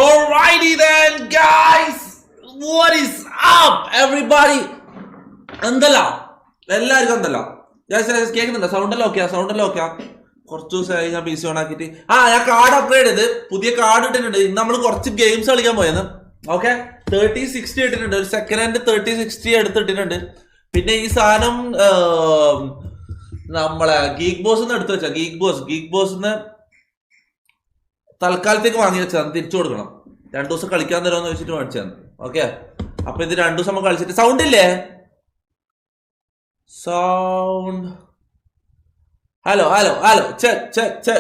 Alrighty then, guys. What is up, everybody? എന്തല്ല എല്ലാവർക്കും എന്തല്ല കേൾക്കുന്നുണ്ടോ? സൗണ്ടെല്ലാം ഓക്കെയാ. കുറച്ച് ദിവസമായി ഞാൻ PC ഓൺ ആക്കിയിട്ട് ഞാൻ കാർഡ് അപ്ഗ്രേഡ് ചെയ്ത് പുതിയ കാർഡ് ഇട്ടിട്ടുണ്ട്. ഇന്ന് നമ്മൾ കുറച്ച് ഗെയിംസ് കളിക്കാൻ പോയെന്ന്. ഓക്കെ, 3060 ഇട്ടിട്ടുണ്ട്. ഒരു സെക്കൻഡ് ഹാൻഡ് 3060 എടുത്തിട്ടിട്ടുണ്ട്. പിന്നെ ഈ സാധനം നമ്മളെ ഗീക്ക് ബോസ് എടുത്തു വെച്ചാ ഗീക്ക് ബോസ് തൽക്കാലത്തേക്ക് വാങ്ങി വെച്ചാൽ തിരിച്ചു കൊടുക്കണം. 2 ദിവസം കളിക്കാൻ തരുമെന്ന് വെച്ചിട്ട് മേടിച്ചാണ്. ഓക്കെ, അപ്പൊ ഇത് 2 ദിവസം നമ്മൾ കളിച്ചിട്ട് സൗണ്ട് ഇല്ലേ? സൗണ്ട് ഹലോ ചെക്ക്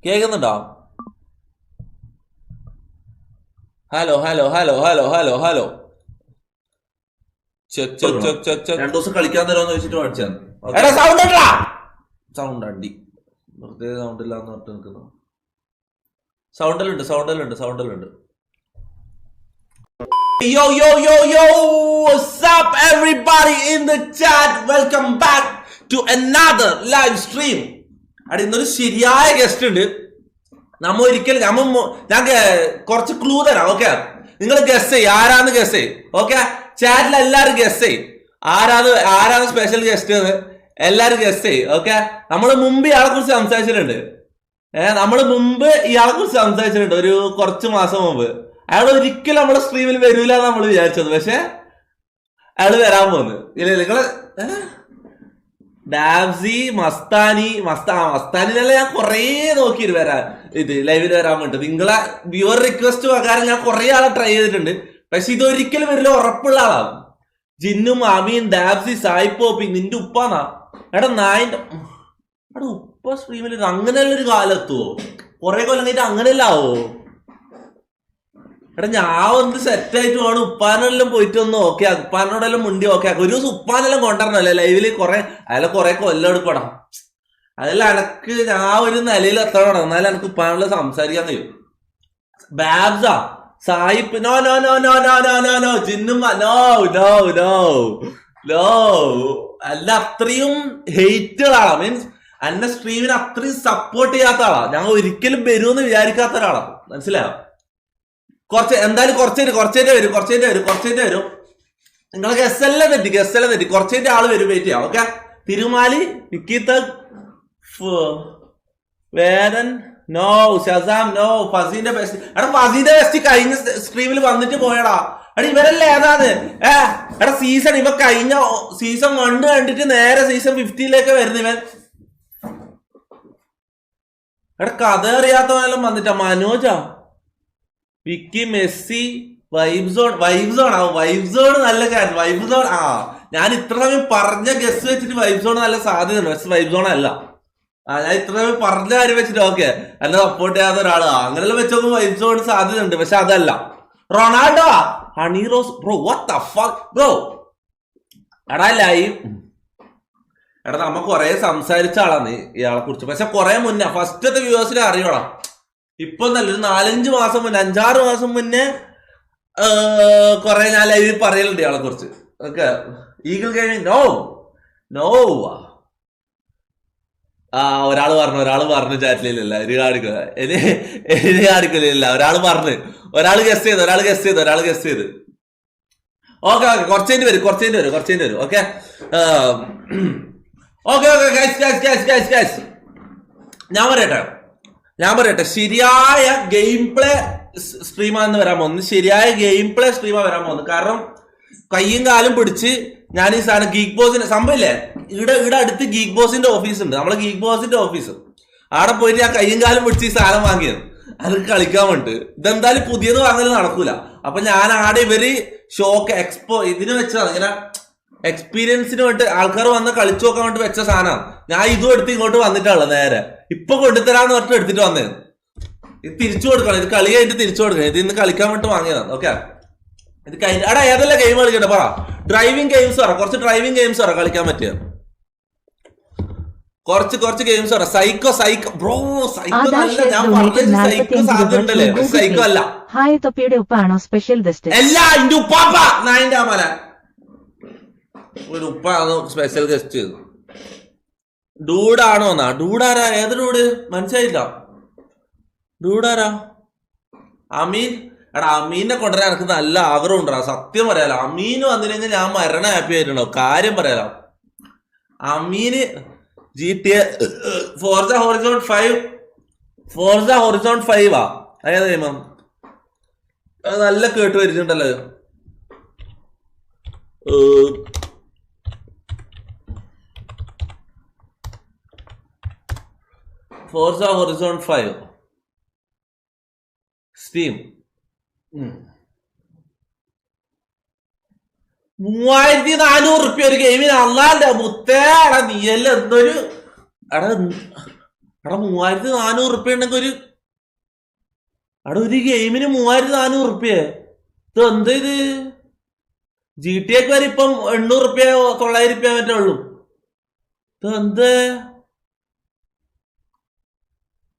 കേൾക്കുന്നുണ്ടോ? ഹലോ ചെക്ക് 2 ദിവസം കളിക്കാൻ തരുമെന്ന് വെച്ചിട്ട് മേടിച്ചാണ്. സൗണ്ട് അടി വെറുതെ സൗണ്ട് ഇല്ലാന്ന് പറഞ്ഞിട്ട് നിൽക്കുന്നു. സൗണ്ടിലുണ്ട്. Yo, what's up everybody in the chat? Welcome back to another live stream. ഇന്നൊരു ശരിയായ ഗസ്റ്റ് ഉണ്ട്. ഞാൻ കുറച്ച് ക്ലൂ തരാം. ഓക്കെ, നിങ്ങൾ ഗസ് ചെയ്യും ആരാന്ന് ഗസ് ചെയ്യും. ഓക്കെ, ചാറ്റിൽ എല്ലാരും ഗസ് ചെയ്യും ആരാണ് സ്പെഷ്യൽ ഗസ്റ്റ് എന്ന് എല്ലാരും ഗസ് ചെയ്യും. ഓക്കെ, നമ്മള് മുമ്പ് ഇയാളെ കുറിച്ച് സംസാരിച്ചിട്ടുണ്ട്. ഒരു കുറച്ച് മാസം മുമ്പ്. അയാൾ ഒരിക്കലും നമ്മുടെ സ്ട്രീമിൽ വരൂല നമ്മൾ വിചാരിച്ചത്, പക്ഷെ അയാള് വരാൻ പോകുന്നു. ഇല്ല നിങ്ങള് ഡാബ്സി മസ്താനിനെല്ലാം ഞാൻ കൊറേ നോക്കിയിട്ട് വരാൻ ലൈവിൽ വരാൻ വേണ്ടിട്ട്. നിങ്ങളെ വ്യൂവർ റിക്വസ്റ്റ് പ്രകാരം ഞാൻ കുറെ ആളെ ട്രൈ ചെയ്തിട്ടുണ്ട്, പക്ഷെ ഇതൊരിക്കലും വരില്ല, ഉറപ്പുള്ള ആളാണ്. ജിന്നും അമീൻ ഡാബ്സി സായിപ്പോപ്പി നിന്റെ ഉപ്പാന്നാ. എടാ ഉപ്പ സ്ട്രീമിൽ അങ്ങനെയുള്ള ഒരു കാലത്തുവോ? കുറെ കൊല്ലം കഴിഞ്ഞിട്ട് അങ്ങനെയല്ല ആവോ? എടാ ഞാൻ ഒന്ന് സെറ്റായിട്ട് വേണം ഉപ്പാനെല്ലാം പോയിട്ട് ഒന്ന് ഓക്കെ ആക്കും, ഉപ്പാനോടെല്ലാം മുണ്ടി ഓക്കെ ആക്കും. ഒരു ദിവസം ഉപ്പാനെല്ലാം കൊണ്ടുവരണല്ലേ ലൈവില്. കുറെ കൊല്ലം എടുക്കണം. അതെല്ലാം എനക്ക് ഞാൻ ഒരു നിലയിൽ എത്തണം, എന്നാലും എനിക്ക് ഉപ്പാനോട് സംസാരിക്കാൻ കഴിയും. ബാബ്സാ സായിപ്പ് നോ ജിന്നും നോ അല്ല, അത്രയും ഹെയ്റ്റുള്ള ആളാ. മീൻസ് എന്നെ സ്ട്രീമിന് അത്രയും സപ്പോർട്ട് ചെയ്യാത്ത ആളാ. ഞാൻ ഒരിക്കലും വരുമെന്ന് വിചാരിക്കാത്ത ഒരാളാ. മനസ്സിലായോ? എന്തായാലും കുറച്ചേന്റെ വരും. നിങ്ങൾ ഗസ്സെല്ലാം തെറ്റി. കുറച്ചേന്റെ ആള് വരും, വെയിറ്റ് ചെയ്യാം. ഓക്കെ, തിരുമാലി വിക്കീത്ത് വേദൻ നോ, ഷസാം നോ, ഫസീന്റെ ബെസ്റ്റ്. ഫസീന്റെ ബെസ്റ്റ് കഴിഞ്ഞ സ്ട്രീമിൽ വന്നിട്ട് പോയടാ. ഇവരല്ലേ ഏതാന്ന് സീസൺ ഇവ കഴിഞ്ഞ സീസൺ 1 കണ്ടിട്ട് നേരെ സീസൺ 50 വരുന്ന ഇവൻ. കഥ അറിയാത്തവനെല്ലാം വന്നിട്ടാ. മനോജാ, വിക്കി, മെസ്സി, വൈബ് സോൺ നല്ല കാര്യം. വൈബ് സോൺ ഞാൻ ഇത്ര സമയം പറഞ്ഞ ഗസ് വെച്ചിട്ട് വൈബ് സോൺ നല്ല സാധ്യതയുണ്ട്, പക്ഷെ വൈബ് സോൺ അല്ല. ഞാൻ ഇത്ര സമയം പറഞ്ഞ കാര്യം വെച്ചിട്ട് ഓക്കെ എന്നെ സപ്പോർട്ട് ചെയ്യാത്ത ഒരാള് അങ്ങനെല്ലാം വെച്ച് നോക്കുമ്പോൾ വൈബ് സോൺ സാധ്യതയുണ്ട്, പക്ഷെ അതല്ല. Ronaldo, Honey Rose bro, what the fuck bro. Live നമ്മ കൊറേ സംസാരിച്ച ആളാണ് ഇയാളെ കുറിച്ച്, പക്ഷെ കൊറേ മുന്നേ ഫസ്റ്റത്തെ വ്യൂവേഴ്സിനെ അറിയണം. ഇപ്പൊ നല്ല ഒരു 4-5 മാസം മുന്നേ, 5-6 മാസം മുന്നേ കൊറേ ഞാൻ ലൈവിൽ പറയലുണ്ട് ഇയാളെ കുറിച്ച്. ഓക്കെ, ഈഗിൾ ഗെയിമിംഗ് നോ ഒരാള് പറഞ്ഞു ചാറ്റിലില്ല, കാണിക്കില്ല. ഒരാള് ഗസ് ചെയ്ത്. ഓക്കെ, കുറച്ചേന്റെ വരും. ഓക്കെ, ഞാൻ പറയട്ടെ ശരിയായ ഗെയിം പ്ലേ സ്ട്രീമാന്ന് വരാൻ പോകുന്നത്. ശരിയായ ഗെയിം പ്ലേ സ്ട്രീമാ വരാൻ പോകുന്നത്. കാരണം കയ്യും കാലും പിടിച്ച് ഞാൻ ഈ സാധനം ഗീക്ക് ബോസിന്റെ സംഭവമില്ലേ, ഇവിടെ അടുത്ത് ഗീക്ക് ബോസിന്റെ ഓഫീസ് ഉണ്ട്, നമ്മളെ ഗീക്ക് ബോസിന്റെ ഓഫീസ്. അവിടെ പോയിട്ട് ഞാൻ കയ്യും കാലും പിടിച്ച് ഈ സാധനം വാങ്ങിയത് അതൊക്കെ കളിക്കാൻ വേണ്ടിട്ട്. ഇതെന്തായാലും പുതിയത് വാങ്ങൽ നടക്കൂല. അപ്പൊ ഞാൻ ആടെ ഇവര് ഷോക്ക് എക്സ്പോ ഇതിന് വെച്ചതാണ്, ഇങ്ങനെ എക്സ്പീരിയൻസിന് വേണ്ടി ആൾക്കാർ വന്ന് കളിച്ചു നോക്കാൻ വേണ്ടി വെച്ച സാധനമാണ്. ഞാൻ ഇതും എടുത്ത് ഇങ്ങോട്ട് വന്നിട്ടുള്ള നേരെ ഇപ്പൊ കൊണ്ടുതരാന്ന് പറഞ്ഞിട്ട് എടുത്തിട്ട് വന്നത്. ഇത് തിരിച്ചു കൊടുക്കണം, ഇത് കളി കഴിഞ്ഞിട്ട് തിരിച്ചു കൊടുക്കണം. ഇത് ഇന്ന് കളിക്കാൻ വേണ്ടി വാങ്ങിയതാണ്. ഓക്കെ, ഇത് കഴിഞ്ഞ ഏതെല്ലാം ഗെയിം കളിക്കട്ടെ പറ. ഡ്രൈവിംഗ് ഗെയിംസ് പറ, കുറച്ച് ഡ്രൈവിംഗ് ഗെയിംസ് പറ കളിക്കാൻ പറ്റിയ കുറച്ച് ഗെയിംസ് പറ. സൈക്കോ ബ്രോ, സൈക്കോ നല്ല, ഞാൻ പറഞ്ഞത് സൈക്കോ സാധ്യത ഉണ്ടല്ലേ, സൈക്കോ അല്ല. എല്ലാ ഇന്റെ ഉപ്പാപ്പ നായിന്റെ അമല ഒരു ഉപ്പാണോ സ്പെഷ്യൽ ഗസ്റ്റ്. ഡൂഡാണോന്നാ? ഡൂഡാരാ? ഏത് ഡൂഡ്? മനസ്സിലായില്ല. ഡൂഡാരാ? അമീൻ. എടാ അമീനെ കൊണ്ടുവരാൻ എനിക്ക് നല്ല ആഗ്രഹം ഉണ്ടാ, സത്യം പറയാലോ. അമീന് വന്നില്ലെങ്കിൽ ഞാൻ മരണ ഹാപ്പി ആയിട്ടുണ്ടോ, കാര്യം പറയാലോ. അമീന് GTA Forza Horizon 5 Forza Horizon 5 അതേതാ ഗെയിം? അത് നല്ല കേട്ട് വരിച്ചിട്ടുണ്ടല്ലോ. ഫോർസ ഹൊറിസോൺ 5 സ്റ്റീം 3400 റുപ്യ ഒരു ഗെയിമിന്. അല്ലാണ്ട് മുത്തേടാ നീയല്ല എന്തൊരു എടാ 3400 റുപ്യ ഉണ്ടെങ്കിൽ ഒരു ഗെയിമിന് 3400 റുപ്യ. ഇത് എന്താ ഇത്? GTA വരെ ഇപ്പം 800 റുപ്യ 900 റുപ്യ മറ്റേ ഉള്ളൂ. ഇത് എന്ത്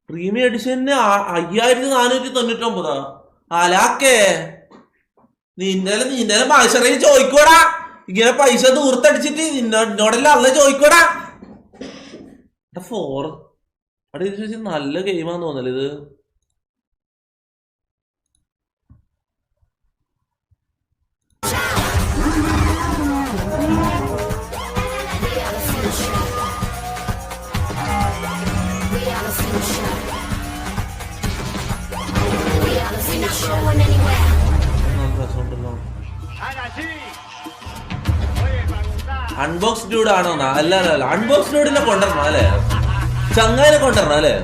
പ്രീമിയം എഡിഷന് 5499? അലാക്കേ നിന്റെ മത്സരം ചോദിക്കോടാ. ഇങ്ങനെ പൈസ ദൂരത്തടിച്ചിട്ട് നിന്നോടെല്ലാം അല്ല ചോദിക്കോടാ. അവിടെ ഇത് ചോദിച്ചാൽ നല്ല ഗെയിമാന്ന് തോന്നല്ലേ ഇത്. അൺബോക്സ് ഡ്യൂഡ് ആണോ? അല്ല അൺബോക്സ് ഡ്യൂഡിനെ കൊണ്ടുവരണം അല്ലേ, ചങ്ങായിനെ കൊണ്ടുവരണം അല്ലേ.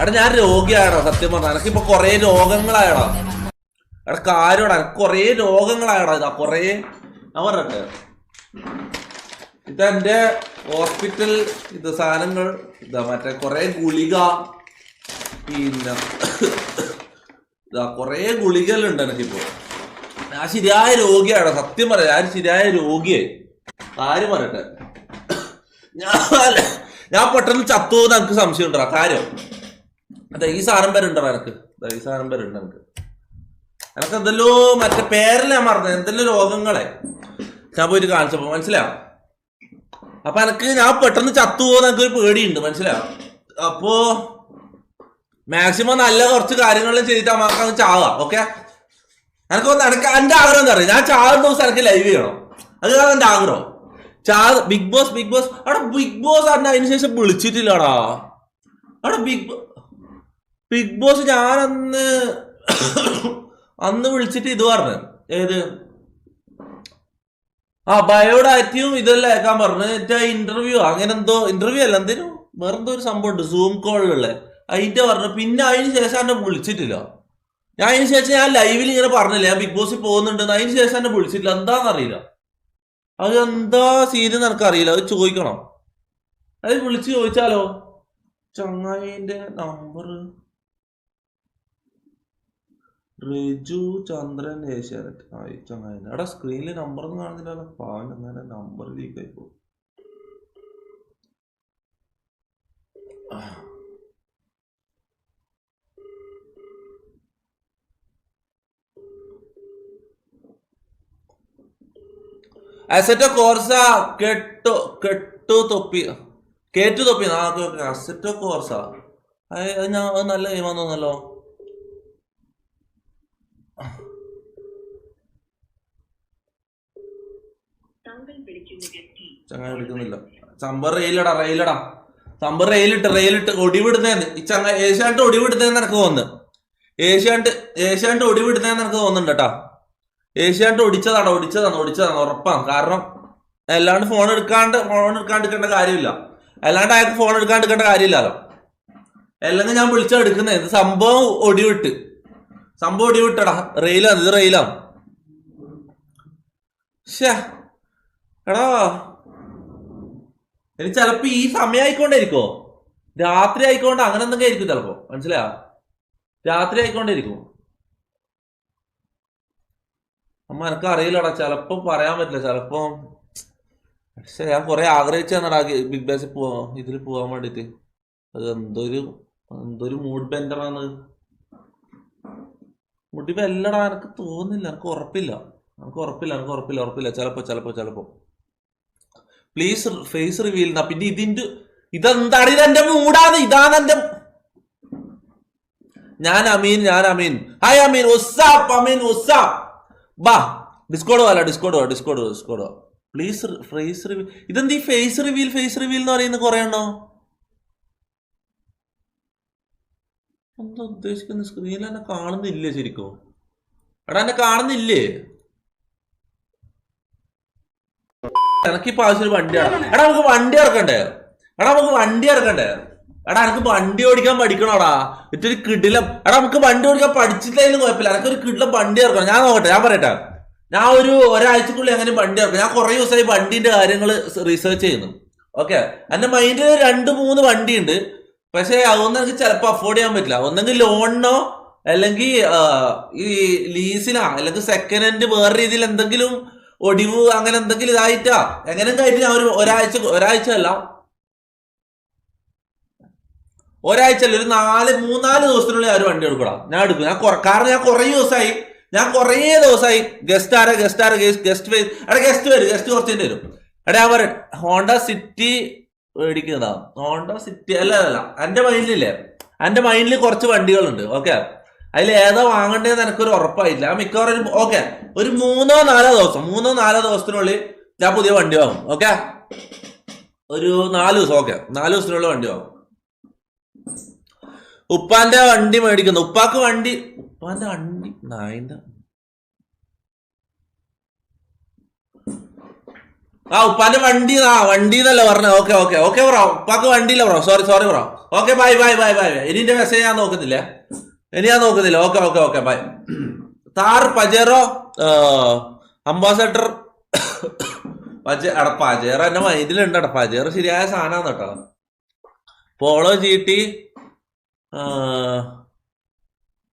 എടാ ഞാൻ രോഗിയായടാ സത്യം പറഞ്ഞ. എനിക്കിപ്പൊ കൊറേ രോഗങ്ങളായടാ. എടാ കാര്യോടാ എനിക്ക് കൊറേ രോഗങ്ങളായടാ. ഇതാ കൊറേ ഞാൻ പറഞ്ഞെ ഇതെന്റെ ഹോസ്പിറ്റൽ ഇത് സാധനങ്ങൾ. ഇതാ മറ്റേ കൊറേ ഗുളിക, പിന്നെ ഇതാ കൊറേ ഗുളികകളുണ്ട് എനിക്കിപ്പോ. ഞാൻ ശരിയായ രോഗിയാണ് സത്യം പറയാം. ഞാൻ ശരിയായ രോഗിയായി. കാര്യം പറയട്ടെ, ഞാൻ പെട്ടെന്ന് ചത്തുപോകുന്ന എനിക്ക് സംശയം ഉണ്ടോ കാര്യം. അതെ ഈ സാധനം പേര് ഉണ്ടോ എനിക്ക്? ഈ സാധനം പേര് ഉണ്ട് എനിക്ക്. എനക്ക് എന്തെല്ലോ മറ്റേ പേരല്ല ഞാൻ മറന്നത്, എന്തെല്ലോ രോഗങ്ങളെ ഞാൻ പോയിട്ട് കാണിച്ചപ്പോ മനസ്സിലാവും. അപ്പൊ എനിക്ക് ഞാൻ പെട്ടെന്ന് ചത്തുപോകുന്ന എനിക്കൊരു പേടിയുണ്ട് മനസ്സിലാവും. അപ്പോ മാക്സിമം നല്ല കുറച്ച് കാര്യങ്ങളും ചെയ്തിട്ട് നമുക്ക് ചാവാം. ഓക്കെ, എനിക്ക് എന്റെ ആഗ്രഹം എന്താ പറയുക, ഞാൻ ചാവുന്ന ദിവസം എനിക്ക് ലൈവ് ചെയ്യണം. അതാണ് എന്റെ ആഗ്രഹം. ബിഗ് ബോസ് അവിടെ ബിഗ് ബോസ് അന്ന് അതിന് ശേഷം വിളിച്ചിട്ടില്ലടാ. അവിടെ ബിഗ് ബോസ് അന്ന് വിളിച്ചിട്ട് ഇത് പറഞ്ഞു, ഏത് ബയോഡാറ്റയും ഇതെല്ലാം അയക്കാൻ പറഞ്ഞു. ഇന്റർവ്യൂ അങ്ങനെ എന്തോ, ഇന്റർവ്യൂ അല്ല എന്തേലും വേറെന്തോ ഒരു സംഭവം ഉണ്ട് സൂം കോളിലുള്ള അതിന്റെ പറഞ്ഞു. പിന്നെ അതിന് ശേഷം എന്നെ വിളിച്ചിട്ടില്ല. ഞാൻ അതിന് ശേഷം ഞാൻ ലൈവിൽ ഇങ്ങനെ പറഞ്ഞില്ല ഞാൻ ബിഗ് ബോസിൽ പോകുന്നുണ്ടെന്ന്. അതിന് ശേഷം എന്നെ വിളിച്ചിട്ടില്ല, എന്താണെന്നറിയില്ല. അത് എന്താ സീന് എനിക്കറിയില്ല, അത് ചോദിക്കണം. അത് വിളിച്ച് ചോദിച്ചാലോ. ചങ്ങായിന്റെ നമ്പർ റിജു ചന്ദ്രൻ ഏഷ്യാനെറ്റ്. ചങ്ങായിന്റെ അവിടെ സ്ക്രീനിൽ നമ്പർ ഒന്നും കാണുന്നില്ലല്ലോ. പാവൻ അങ്ങനെ നമ്പർ ലീക്ക് ആയിപ്പോ. അസെറ്റോ കോർസ കേറ്റു തൊപ്പി. അസെറ്റോ കോർസ അത് നല്ല ഗെയിമാന്ന് തോന്നല്ലോ. ചങ്ങായി വിളിക്കുന്നില്ല. സംഭവം റെയിലടാ സംഭവം റെയിലിട്ട് ഒടിവിടുന്നേന്ന് ഈ ചങ്ങ ഏഷ്യാനെറ്റ് ഒടിവിടുന്നേന്ന് എനിക്ക് തോന്നുന്നു. ഏഷ്യാനെറ്റ് ഒടിവിടുന്നേന്ന് എനിക്ക് തോന്നുന്നുണ്ട് കേട്ടാ. ഏഷ്യാനെറ്റ് ഒടിച്ചതാണ് ഉറപ്പാണ്. കാരണം അല്ലാണ്ട് ഫോൺ എടുക്കാണ്ടിരിക്കേണ്ട കാര്യമില്ല. അല്ലാണ്ട് അയാൾക്ക് ഫോൺ എടുക്കാണ്ടിരിക്കേണ്ട കാര്യമില്ലല്ലോ. അല്ലെങ്കിൽ ഞാൻ വിളിച്ചാ എടുക്കുന്നേ. ഇത് സംഭവം ഒടിവിട്ടടാ. ഇത് റെയിലാണ്. എടാ എനിക്ക് ചിലപ്പോ ഈ സമയം ആയിക്കൊണ്ടേയിരിക്കോ, രാത്രി ആയിക്കൊണ്ട് അങ്ങനെ എന്തെങ്കിലും ആയിരിക്കും ചിലപ്പോ. മനസ്സിലാ, രാത്രി ആയിക്കൊണ്ടേയിരിക്കും. അമ്മ എനക്ക് അറിയില്ലടാ, ചിലപ്പോ പറയാൻ പറ്റില്ല. ചിലപ്പോ പക്ഷെ ഞാൻ കുറെ ആഗ്രഹിച്ചാടാ ബിഗ് ബോസിൽ ഇതിൽ പോവാൻ വേണ്ടിട്ട്. അത് എന്തൊരു മൂഡ് ബെൻഡറാണ്. മുടി വെല്ലടാ എനിക്ക് തോന്നുന്നില്ല. എനിക്ക് ഉറപ്പില്ല. ചിലപ്പോ പ്ലീസ് ഫേസ് റിവീൽ. പിന്നെ ഇതെന്താണ്? ഇതെന്റെ മൂടാണ്. ഇതാണ് എന്റെ. ഞാൻ അമീൻ. ഹായ് അമീൻ. അമീൻ ബാ ഡിസ്കോഡ്. Please face reveal. ഇതെന്ത് ഈ ഫേസ് റിവീൽ എന്ന് പറയുന്നത്? കുറെ എണ്ണോ എന്താ ഉദ്ദേശിക്കുന്ന? സ്ക്രീനിൽ എന്നെ കാണുന്നില്ലേ ശരിക്കും? എടാ എന്നെ കാണുന്നില്ലേ? എനക്കിപ്പോ ആവശ്യം വണ്ടിയാണ്. എടാ നമുക്ക് വണ്ടി ഇറക്കണ്ടേ? എടാ എനിക്ക് വണ്ടി ഓടിക്കാൻ പഠിക്കണോടാ. ഇറ്റൊരു കിടിലം. എടാ നമുക്ക് വണ്ടി ഓടിക്കാൻ പഠിച്ചിട്ടായാലും കുഴപ്പമില്ല. എനിക്കൊരു കിടിലം വണ്ടി ഇറക്കണം. ഞാൻ നോക്കട്ടെ, ഞാൻ പറയട്ടെ. ഞാൻ ഒരാഴ്ചക്കുള്ളിൽ അങ്ങനെ വണ്ടി ഇറക്കണം. ഞാൻ കുറെ ദിവസമായി വണ്ടീന്റെ കാര്യങ്ങൾ റിസർച്ച് ചെയ്യുന്നു. ഓക്കെ, എന്റെ മൈൻഡിൽ 2-3 വണ്ടിയുണ്ട്. പക്ഷെ അതൊന്നും എനിക്ക് ചിലപ്പോൾ അഫോർഡ് ചെയ്യാൻ പറ്റില്ല. ഒന്നെങ്കിൽ ലോണിനോ അല്ലെങ്കിൽ ഈ ലീസിനാ അല്ലെങ്കിൽ സെക്കൻഡ് ഹാൻഡ് വേറെ രീതിയിൽ എന്തെങ്കിലും ഒടിവ് അങ്ങനെ എന്തെങ്കിലും ഇതായിട്ടാ എങ്ങനെയൊക്കെ ആയിട്ട് ഞാൻ ഒരാഴ്ച ഒരു 3-4 ദിവസത്തിനുള്ളിൽ ആ ഒരു വണ്ടി എടുക്കണം. ഞാൻ എടുക്കും. കാരണം ഞാൻ കുറേ ദിവസമായി ഗസ്റ്റ് കുറച്ചേണ്ടി വരും. എടാ ഞാൻ പറയാം, ഹോണ്ട സിറ്റി മേടിക്കുന്നതാ. ഹോണ്ട സിറ്റി അല്ല എന്റെ മൈൻഡിൽ കുറച്ച് വണ്ടികളുണ്ട്. ഓക്കെ, അതിൽ ഏതാ വാങ്ങണ്ടേന്ന് എനിക്കൊരു ഉറപ്പായില്ല. മിക്കവാറും ഓക്കെ ഒരു 3-4 ദിവസത്തിനുള്ളിൽ ഞാൻ പുതിയ വണ്ടി വാങ്ങും. ഓക്കെ, ഒരു 4 ദിവസം. ഓക്കെ, 4 ദിവസത്തിനുള്ളിൽ വണ്ടി വാങ്ങും. ഉപ്പാന്റെ വണ്ടി മേടിക്കുന്നു. ഉപ്പാന്റെ വണ്ടി നായിന്റെ ഉപ്പാന്റെ വണ്ടി എന്നല്ല പറഞ്ഞ. ഓക്കെ ബ്രോ, ഉപ്പാക്ക് വണ്ടിയില്ല bro. Sorry bro. Okay bye. ഇനി എന്റെ മെസ്സേജ് ഞാൻ നോക്കുന്നില്ല. Okay bye. Thar Pajero Ambassador Pajero എന്റെ മൈൻഡിലുണ്ട്. പജേറോ ശരിയായ സാധനമാണ് കേട്ടോ. പോളോ GT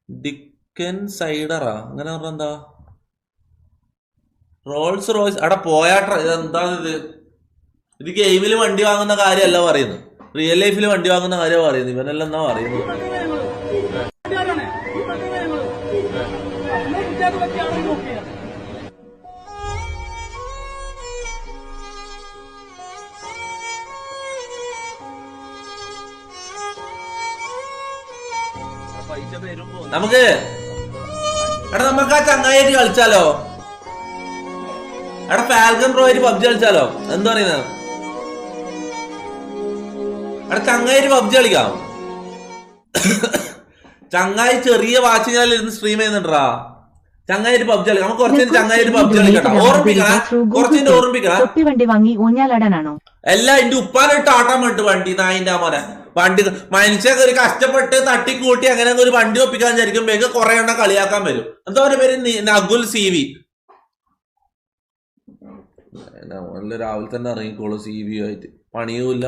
ഡിക്കൻ സൈഡറാ അങ്ങനെ പറഞ്ഞ എന്താ? Rolls Royce. പോയാട്ര. ഇതെന്താ ഇത് ഗെയിമിൽ വണ്ടി വാങ്ങുന്ന കാര്യമല്ല പറയുന്നത്, റിയൽ ലൈഫിൽ വണ്ടി വാങ്ങുന്ന കാര്യമാണ് പറയുന്നത്. ഇവനെല്ലാം എന്നാ പറയുന്നത്? നമുക്ക് ആ ചങ്ങായിട്ട് കളിച്ചാലോ? Falcon പ്രോയിട്ട് PUBG കളിച്ചാലോ? എന്താ പറയുന്നത്? ചങ്ങായിട്ട് പബ്ജി കളിക്കാം. ചങ്ങായി ചെറിയ വാച്ച് ഞാൻ ഇരുന്ന് സ്ട്രീം ചെയ്യുന്നുണ്ടാ. ചങ്ങായിട്ട് പബ്ജി കളിക്കാം. നമുക്ക് കുറച്ച് ചങ്ങായിട്ട് പബ്ജി കളിക്കട്ടെ. ഓർമ്മിക്കണം എല്ലാം എന്റെ ഉപ്പാനായിട്ട് ആട്ടാൻ വേണ്ടി വണ്ടി നായിന്റെ മോനെ. മനുഷ്യക്ക് ഒരു കഷ്ടപ്പെട്ട് തട്ടിക്കൂട്ടി അങ്ങനെ ഒരു വണ്ടി ഒപ്പിക്കാൻ വിചാരിക്കുമ്പോ കുറെ എണ്ണം കളിയാക്കാൻ വരും. എന്താ പറയുക പേര്? നഗുൽ CV. രാവിലെ തന്നെ ഇറങ്ങിക്കോളൂ CV ആയിട്ട്. പണിയുമില്ല.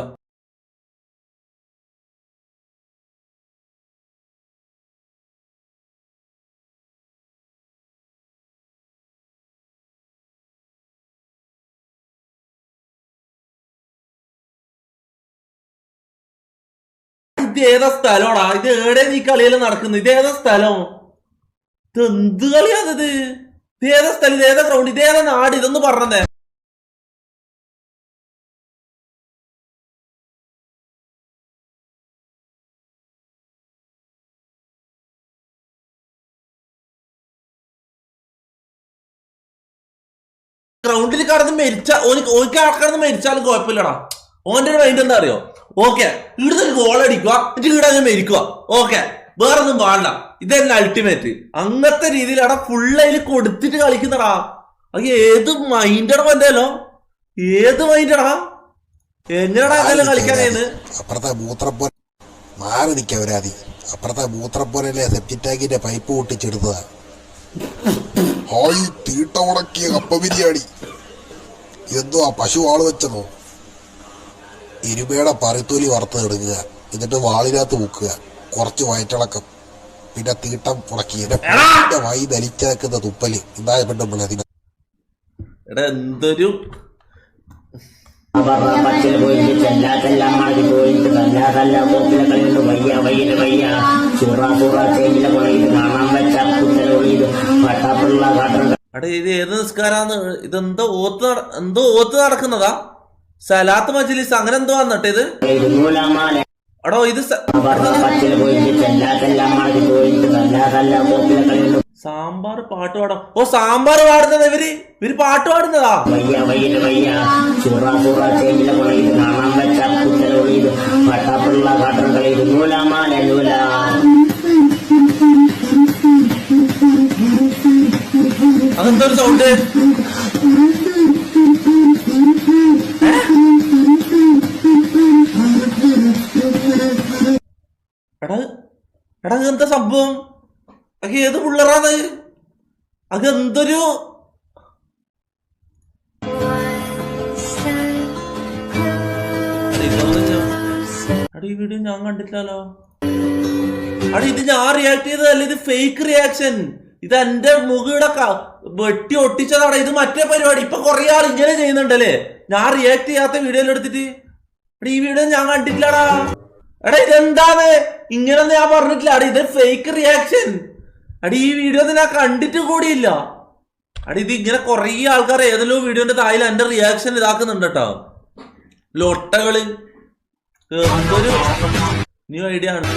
ഇത് ഏതാ സ്ഥലമാടാ? ഇത് എവിടെ നീ കളിയെല്ലാം നടക്കുന്നത്? ഇത് ഏതാ സ്ഥലം? ഇത് എന്ത് കളിയാണത്? ഇത് ഏതാ സ്ഥലം? ഇത് ഏതാ ഗ്രൗണ്ട്? ഇത് ഏതാ നാട്? ഇതൊന്ന് പറഞ്ഞേ. ഗ്രൗണ്ടിൽ കടന്ന് മരിച്ചാലും കുഴപ്പമില്ലടാ. ഓന്റെ ഒരു മൈൻഡ് എന്താ അറിയോ? ഓക്കെ, ഇവിടുത്തെ ഗോൾ അടിക്കുക, ഇവിടെ അങ്ങ് മരിക്കുക. ഓക്കെ, വേറൊന്നും പാടില്ല. ഇതന്നെ അൾട്ടിമേറ്റ്. അങ്ങനത്തെ രീതിയിലാണ് ഫുള്ളതിൽ കൊടുത്തിട്ട് കളിക്കുന്നടാ. അത് ഏത് മൈൻഡടാ എന്തല്ലോ? ഏത് മൈൻഡടാ? എങ്ങനെടാ അതെല്ലാം കളിക്കാൻ കഴിയുന്നത്? അപ്പുറത്തെ മൂത്രപ്പോ മാറി നിൽക്കവരാതി. അപ്പുറത്തെ മൂത്രപ്പോരല്ലേ സെപ്റ്റി ടാങ്കിന്റെ പൈപ്പ് പൊട്ടിച്ചെടുത്തതാ. ഹായ്, തീട്ട ഉണക്കിയ കപ്പ ബിരിയാണി. എന്തോ ആ പശു ആള് വെച്ചതോ? ഇരുമയുടെ പറിത്തോലി വറുത്തെടുക്കുക, എന്നിട്ട് വാളിനകത്ത് മുക്കുക, കുറച്ച് വയറ്റിളക്കം, പിന്നെ തീട്ടം ഉണക്കി എന്റെ വൈ ധരിച്ചേക്കുന്ന തുപ്പല്. ഇതായ പെണ്ണുമ്പോൾ എന്തൊരു ഇത് ഏത് നിസ്കാരാന്ന്? ഇതെന്തോ ഓത്ത് നടക്കുന്നതാ? സലാത്ത് മജ്ലിസ് അങ്ങനെ എന്തോ വന്നിട്ട് ഇത് എടോ ഇത് സാമ്പാർ പാട്ട് പാടാം. ഓ സാമ്പാർ പാടുന്നത് ഇവര് പാട്ട് പാടുന്നതാ. അതെന്തോ ഒരു സൗണ്ട്. എടാ എന്താ സംഭവം? അത് ഏത് പിള്ളേരാണ്? അതെന്തൊരു ഈ വീഡിയോ ഞാൻ കണ്ടിട്ടില്ലല്ലോ. അടി ഇത് ഞാൻ റിയാക്ട് ചെയ്തതല്ല, ഇത് ഫേക്ക് റിയാക്ഷൻ. ഇത് എന്റെ മുഖയുടെ വെട്ടി ഒട്ടിച്ചതാണ്. ഇത് മറ്റേ പരിപാടി. ഇപ്പൊ കൊറേ ആൾ ഇങ്ങനെ ചെയ്യുന്നുണ്ടല്ലേ, ഞാൻ റിയാക്ട് ചെയ്യാത്ത വീഡിയോയിൽ എടുത്തിട്ട്. ഈ വീഡിയോ ഞാൻ കണ്ടിട്ടില്ലടാ. എടാ ഇതെന്താണ് ഇങ്ങനൊന്നും ഞാൻ പറഞ്ഞിട്ടില്ല. അടി ഇത് ഫേക്ക് റിയാക്ഷൻ. അടി ഈ വീഡിയോ ഞാൻ കണ്ടിട്ട് കൂടിയില്ല. അടി ഇത് ഇങ്ങനെ കൊറേ ആൾക്കാർ ഏതെല്ലോ വീഡിയോന്റെ തായിൽ എന്റെ റിയാക്ഷൻ ഇതാക്കുന്നുണ്ട് കേട്ടോ. ലൊട്ടകള് എന്തൊരു ന്യൂ ഐഡിയ ആണ്.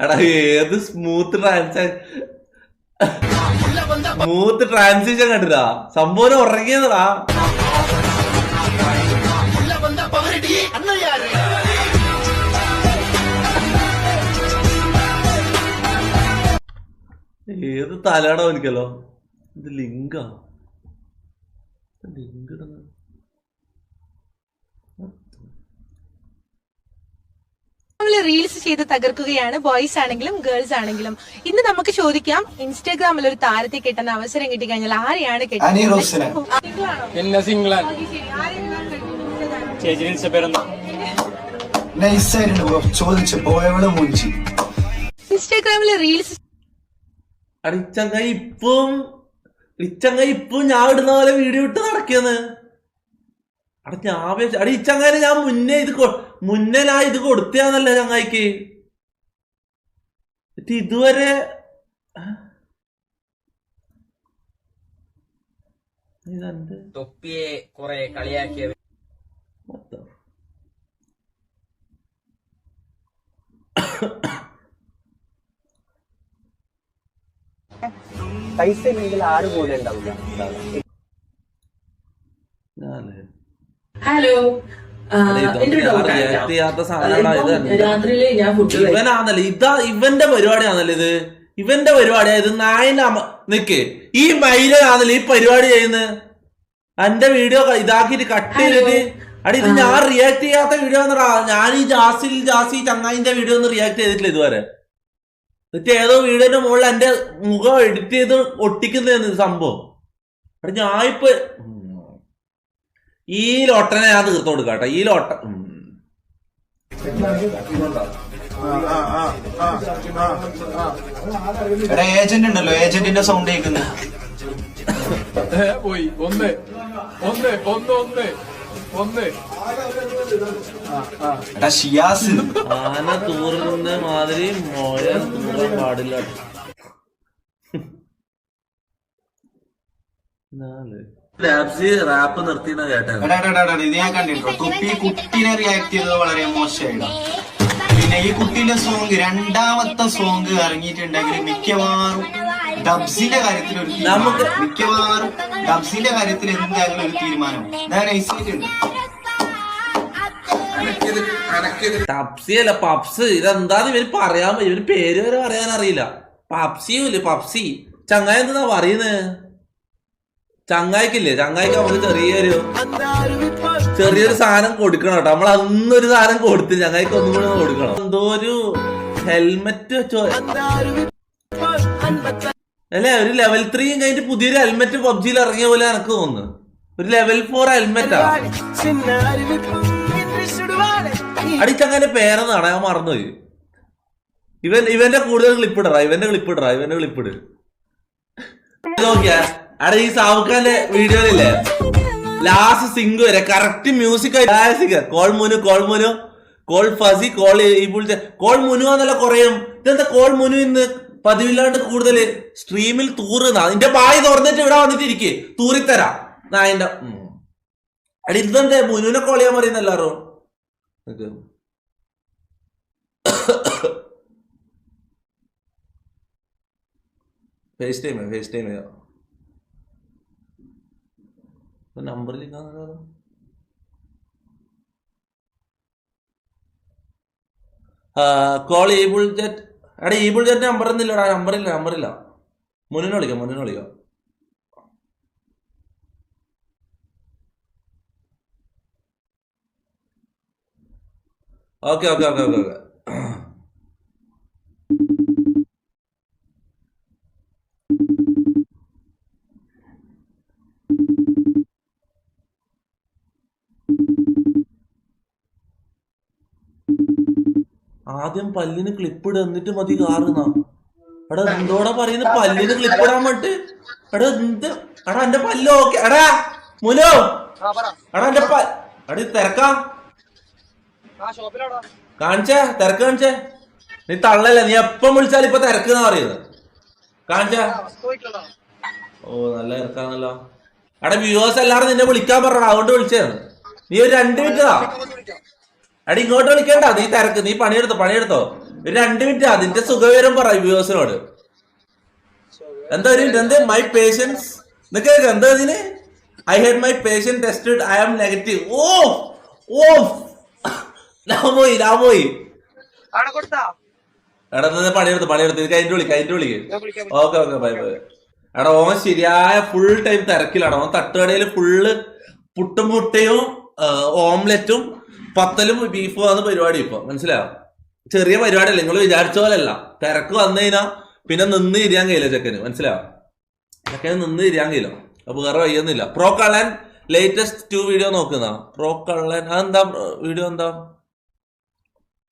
എടാ ഏത് സ്മൂത്ത് ട്രാൻസിഷൻ കണ്ടിട്ടാ സംഭവം ഉറങ്ങിയതാ. ഏത് തലയാണോ എനിക്കല്ലോ. ഇത് ലിങ്കാ ലിങ്ക് ഇടുന്നത്. റീൽസ് ചെയ്ത് തകർക്കുകയാണ്, ബോയ്സ് ആണെങ്കിലും ഗേൾസ് ആണെങ്കിലും. ഇന്ന് നമുക്ക് ചോദിക്കാം, ഇൻസ്റ്റാഗ്രാമിൽ ഒരു താരത്തെ കിട്ടാൻ അവസരം കിട്ടിക്കഴിഞ്ഞാൽ ആരെയാണ് ഇൻസ്റ്റാഗ്രാമിലെ റീൽസ്? അടിച്ചങ്ങ ഇപ്പം ഞാൻ ഇടുന്ന പോലെ വീഡിയോ ഇട്ട് നടക്കിയെന്ന്. അടി ചങ്ങായി ഞാൻ മുന്നേ ഞാൻ ഇത് കൊടുത്താന്നല്ലേ ചങ്ങായിക്ക്. ഇതുവരെ തൊപ്പിയെ കുറെ കളിയാക്കിയ പൈസ ഇല്ലെങ്കിൽ ആറ് പോലെ ഉണ്ടാവില്ല. ഹലോ, രാത്രിയില് ഞാൻ ഫുഡ് ഇവനാന്നല്ലേ ഇവന്റെ പരിപാടിയാണല്ലോ ഇത്. ഇവന്റെ പരിപാടിയാ ഇത്. നിക്ക് ഈ മൈലാന്നല്ലേ ഈ പരിപാടി ചെയ്യുന്നത്. എന്റെ വീഡിയോ ഇതാക്കിട്ട് കട്ട് ചെയ്തിട്ട് അടി ഇത് ഞാൻ റിയാക്ട് ചെയ്യാത്ത വീഡിയോ എന്നറാ. ഞാൻ ഈ ജാസി ചങ്ങായിന്റെ വീഡിയോ ഒന്നും റിയാക്ട് ചെയ്തിട്ടില്ല ഇതുവരെ. എന്നിട്ട് ഏതോ വീഡിയോന്റെ മുകളിൽ എന്റെ മുഖം എഡിറ്റ് ചെയ്ത് ഒട്ടിക്കുന്ന സംഭവം. അടി ഞാനിപ്പോ ഈ ലോട്ടനെ ഞാൻ തീർത്തു കൊടുക്കാട്ടോ. ഈ ലോട്ട ഏജന്റ് ഉണ്ടല്ലോ, ഏജന്റിന്റെ സൗണ്ട് കേൾക്കുന്നത്. ഷിയാസ് ആന തൂറുന്ന മാതിരി മോയ തൂറാൻ പാടില്ല. റാപ്പ് നിർത്തിയെന്നാ കേട്ടോ. ഇത് ഞാൻ കണ്ടിട്ടോ. തൊപ്പി കുട്ടീനെ റിയാക്ട് ചെയ്തത് വളരെ മോശമായിട്ടാണ്. പിന്നെ ഈ കുട്ടീന്റെ സോങ്, രണ്ടാമത്തെ സോങ് ഇറങ്ങിയിട്ടുണ്ടെങ്കിൽ മിക്കവാറും ഡബ്സിന്റെ കാര്യത്തിൽ എന്തായാലും ഒരു തീരുമാനം ഞാൻ നൈസായിട്ടുണ്ട്. പപ്സി അല്ല പപ്സ്. ഇതെന്താന്ന് ഇവര് പറയാൻ പറ്റും. ഇവര് പേര് വരെ പറയാൻ അറിയില്ല. പപ്സിയൂല്ലേ പപ്സി. ചങ്ങായി എന്താ പറയുന്നത്? ചങ്ങായിക്കില്ലേ, ചങ്ങായിക്ക് നമുക്ക് ചെറിയൊരു സാധനം കൊടുക്കണം കേട്ടോ. നമ്മൾ അന്നൊരു സാധനം കൊടുത്ത് ചങ്ങായിക്ക് ഒന്നും കൂടെ കൊടുക്കണം. എന്തോ ഒരു ഹെൽമെറ്റ് വെച്ചോ അല്ലേ? ഒരു ലെവൽ 3 കഴിഞ്ഞിട്ട് പുതിയൊരു ഹെൽമെറ്റ് പബ്ജിയിൽ ഇറങ്ങിയ പോലെ എനിക്ക് തോന്നുന്നു. ഒരു ലെവൽ 4 ഹെൽമെറ്റാ. അടിച്ചങ്ങനെ പേരെന്നാണ് ഞാൻ മറന്നുപോയി. ഇവന്റെ കൂടുതൽ ക്ലിപ്പിടറാ. ഇവന്റെ ക്ലിപ്പിട് നോക്കിയാ. അവിടെ ഈ സാവുഖാന്റെ വീഡിയോയിലില്ലേ ലാസ്റ്റ് സിംഗ് വരെ കറക്റ്റ് മ്യൂസിക് കോൾ മുനു കോൾ ഫസി കോൾ മുനു എന്നല്ല കുറയും. ഇതെന്താ കോൾ മുനു ഇന്ന് പതിവില്ലാണ്ട് കൂടുതൽ സ്ട്രീമിൽ തൂറുന്ന. നിന്റെ ബായി തുറന്നിട്ട് ഇവിടെ വന്നിട്ട് ഇരിക്കേ തൂറിത്തരാ. അതിന്റെ അടി ഇതെന്തേ മുനുവിനെ കോൾ ചെയ്യാൻ പറയുന്ന എല്ലാരും ഫേസ് ടൈം നമ്പറിൽ കോൾ ഈബിൾ ജെറ്റ്. എടാ ഈബിൾ ജെറ്റ് നമ്പർ ഒന്നുമില്ലടാ, നമ്പറില്ല. മുന്നിനെ വിളിക്കാം. ഓക്കെ. ആദ്യം പല്ലിന് ക്ലിപ്പ് ഇട എന്നിട്ട് മതി കാറുന്ന. എടാ എന്തോടാ പറയുന്നത് പല്ലിന് ക്ലിപ്പ് ഇടാൻ വേണ്ടി? എടാ എന്റെ പല്ല് ഓക്കെ. എടാ മുനോ എടാ എന്റെ എടാ തിരക്കാ തിരക്ക് കാണിച്ചേ. നീ തള്ളല്ലേ, നീ എപ്പം വിളിച്ചാലും ഇപ്പൊ തിരക്കെന്നാ പറയുന്നത്. കാണിച്ചാ. ഓ നല്ല തിരക്കാണല്ലോ. എടാ വ്യൂവേഴ്സ് എല്ലാരും നിന്നെ വിളിക്കാൻ പറഞ്ഞ, അതുകൊണ്ട് വിളിച്ചതാണ്. നീ ഒരു 2 മിനിറ്റാ. എടാ ഇങ്ങോട്ട് വിളിക്കണ്ട, നീ തിരക്ക്, നീ പണിയെടുത്തോ. ഒരു 2 മിനിറ്റ് അതിന്റെ സുഖവിവരം പറ വ്യൂവേഴ്സിനോട്. എന്താ ഒരു എന്ത് മൈ പേഷ്യൻസ് എന്നൊക്കെ എന്താ ഇതിന്? I had my patient tested, I am negative. ഓ ഞാൻ പോയി. എടാ പണിയെടുത്ത് കഴിഞ്ഞിട്ട് വിളിക്ക്. Okay bye. എടാ ഓൻ ശരിയായ ഫുൾ ടൈം തിരക്കിലാണ്. ഓൻ തട്ടുകടയിൽ ഫുള്ള് പുട്ടും മുട്ടയും ഓംലെറ്റും പത്തലും ബീഫും ആണ് പരിപാടി. ഇപ്പൊ മനസ്സിലായോ? ചെറിയ പരിപാടിയല്ല, നിങ്ങൾ വിചാരിച്ച പോലെയല്ല. തിരക്ക് വന്നു കഴിഞ്ഞാൽ പിന്നെ നിന്ന് ഇരിയാൻ കഴിയില്ല ചെക്കന്, മനസ്സിലായോ? ചെക്കന് നിന്ന് ഇരിയാൻ കഴിയില്ല. അപ്പൊ വേറെ വയ്യൊന്നുമില്ല. പ്രോ കള്ളൻ ലേറ്റസ്റ്റ് 2 വീഡിയോ നോക്കുന്ന പ്രോ കള്ളൻ. അതെന്താ വീഡിയോ? എന്താ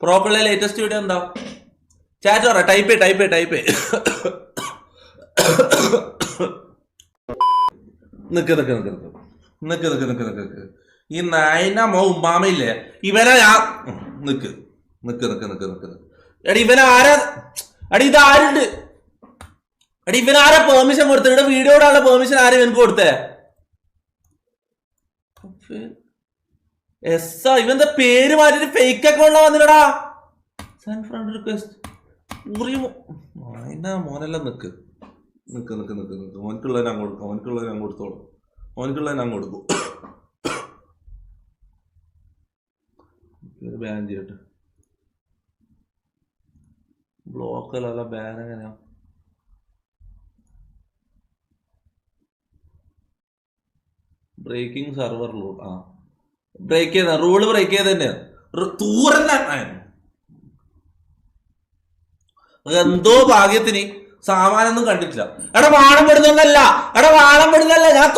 പ്രോ കള്ളൻ ലേറ്റസ്റ്റ് വീഡിയോ എന്താ? ചാറ്റ് പറ, ടൈപ്പ്. നിക്ക്. ഈ നായന ഉമ്മാമയില്ലേ ഇവനെ ഞാൻ നിക്ക്. എടി ഇവനെ ആരാ? എടി ഇത് ആരുണ്ട്? എടി ഇവനാരാ പെർമിഷൻ കൊടുത്തത്? ഇവിടെ വീഡിയോ ഇടാനുള്ള പെർമിഷൻ ആരും എനിക്ക് കൊടുത്തേ? ഇവന്റെ പേര് മാറ്റിട്ട് ഫേക്ക് അക്കൗണ്ടാ വന്നില്ലടാ. ഫ്രണ്ട് റിക്വസ്റ്റ് മോനെല്ലാം നിക്ക്. ഓനക്കുള്ളത് ഞാൻ കൊടുക്കും. ബാൻ ചെയ്യട്ടെ. ബ്ലോക്കല്ല, ബാൻ എങ്ങനെയാ? Breaking server rule. ബ്രേക്ക് ചെയ്ത റൂള് ബ്രേക്ക് ചെയ്ത് തന്നെയാണ്. എന്തോ ഭാഗ്യത്തിന് സാമാനൊന്നും കണ്ടിട്ടില്ല. എടാ വാണം വിടുന്നല്ല, ഞാൻ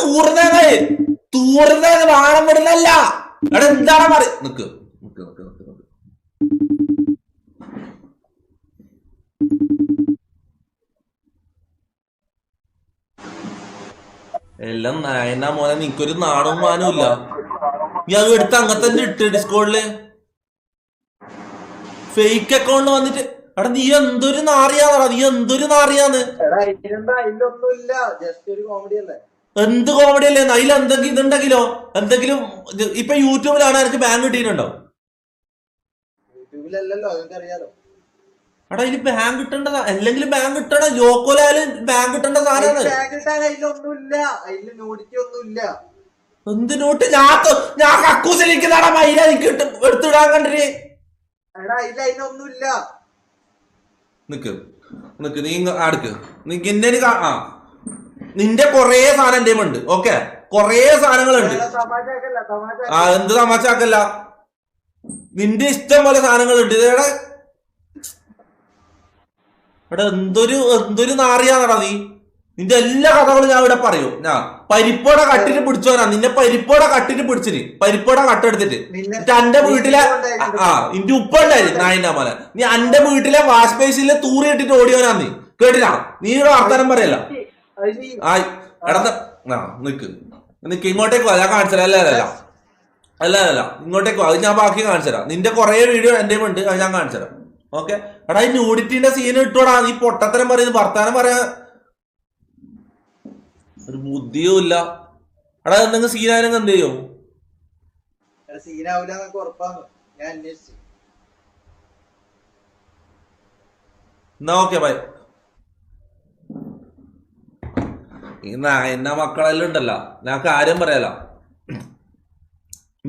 തൂറുന്നേ വാണം വിടുന്നല്ല. എടാ എന്താണ് പറയ? നിക്ക്. എല്ലാം നായന മോനെ, നിനക്കൊരു നാടും മാനും ഇല്ല. നീ അത് എടുത്ത് അങ്ങനെ തന്നെ ഇട്ട് ഡിസ്കോഡില് ഫേക്ക് അക്കൗണ്ട് വന്നിട്ട്. എടാ നീ എന്തൊരു നാറിയാന്ന്. എന്ത് കോമഡി അല്ലേ? അതിൽ എന്തെങ്കിലും ഇതുണ്ടെങ്കിലോ എന്തെങ്കിലും ഇപ്പൊ യൂട്യൂബിലാണ് എനിക്ക് ബാൻ കിട്ടിയിട്ടുണ്ടോ? എടാ ഇതിന് ബാൻ കിട്ടേണ്ടതാ, അല്ലെങ്കിൽ ബാൻ കിട്ടണം. ജോക്കോലായാലും ബാൻ കിട്ടേണ്ട സാധനമാണ്. എന്ത് നോട്ട്? ഞാൻ കക്കൂസിലിരിക്കുന്നതാടാ മൈല, എനിക്ക് എടുത്തിടാൻ കണ്ടിട്ട്. നിക്ക് നീ അടുക്ക്. നിന്റെ കൊറേ സാധനം എന്റെ ഉണ്ട്. ഓക്കെ, കൊറേ സാധനങ്ങളുണ്ട്. എന്ത് തമാശാക്കല്ല, നിന്റെ ഇഷ്ടം പോലെ സാധനങ്ങളുണ്ട്. ഇതേടെ എന്തൊരു നാറിയാന്നടാ നീ. നിന്റെ എല്ലാ കഥകളും ഞാൻ ഇവിടെ പറയൂ. ഞാൻ പരിപ്പോടെ കട്ടിട്ട് പിടിച്ചോനാ. നിന്നെ പരിപ്പോടെ കട്ടിട്ട് പിടിച്ചിന്, പരിപ്പോടെ കട്ടെടുത്തിട്ട് എന്റെ വീട്ടിലെ ഇന്റെ ഉപ്പ ഉണ്ടായിരുന്നു നായിന്റെ മോനെ. നീ എന്റെ വീട്ടിലെ വാഷ് ബേസിലെ തൂറി ഇട്ടിട്ട് ഓടിയോനാ നീ. കേട്ടിനാ? നീ ഇവിടെ വർത്താനം പറയല്ല. നിക്ക് ഇങ്ങോട്ടേക്ക് വാ, ഞാൻ കാണിച്ചുതരാം. അല്ല ഇങ്ങോട്ടേക്ക് വാ, അത് ഞാൻ ബാക്കി കാണിച്ചുതരാം. നിന്റെ കൊറേ വീഡിയോ എന്റെ ഉണ്ട്, അത് ഞാൻ കാണിച്ചുതരാം. ഓക്കെ. എടാ ഈ ന്യൂഡിറ്റിന്റെ സീൻ ഇട്ടോടാ. നീ പൊട്ടത്തരം പറയുന്നത്, വർത്താനം പറയാ ഒരു ബുദ്ധിയും ഇല്ല. എടാ എന്തെങ്കിലും സീനായാലും എന്ത് ചെയ്യും? സീനാവില്ല എന്നൊക്കെ ഉറപ്പാണ്. ഞാൻ അന്വേഷിച്ചു. എന്നാ ഓക്കെ ബൈ. എന്ന മക്കളെല്ലാം ഉണ്ടല്ലോ, ഞാൻ കാര്യം പറയാലോ,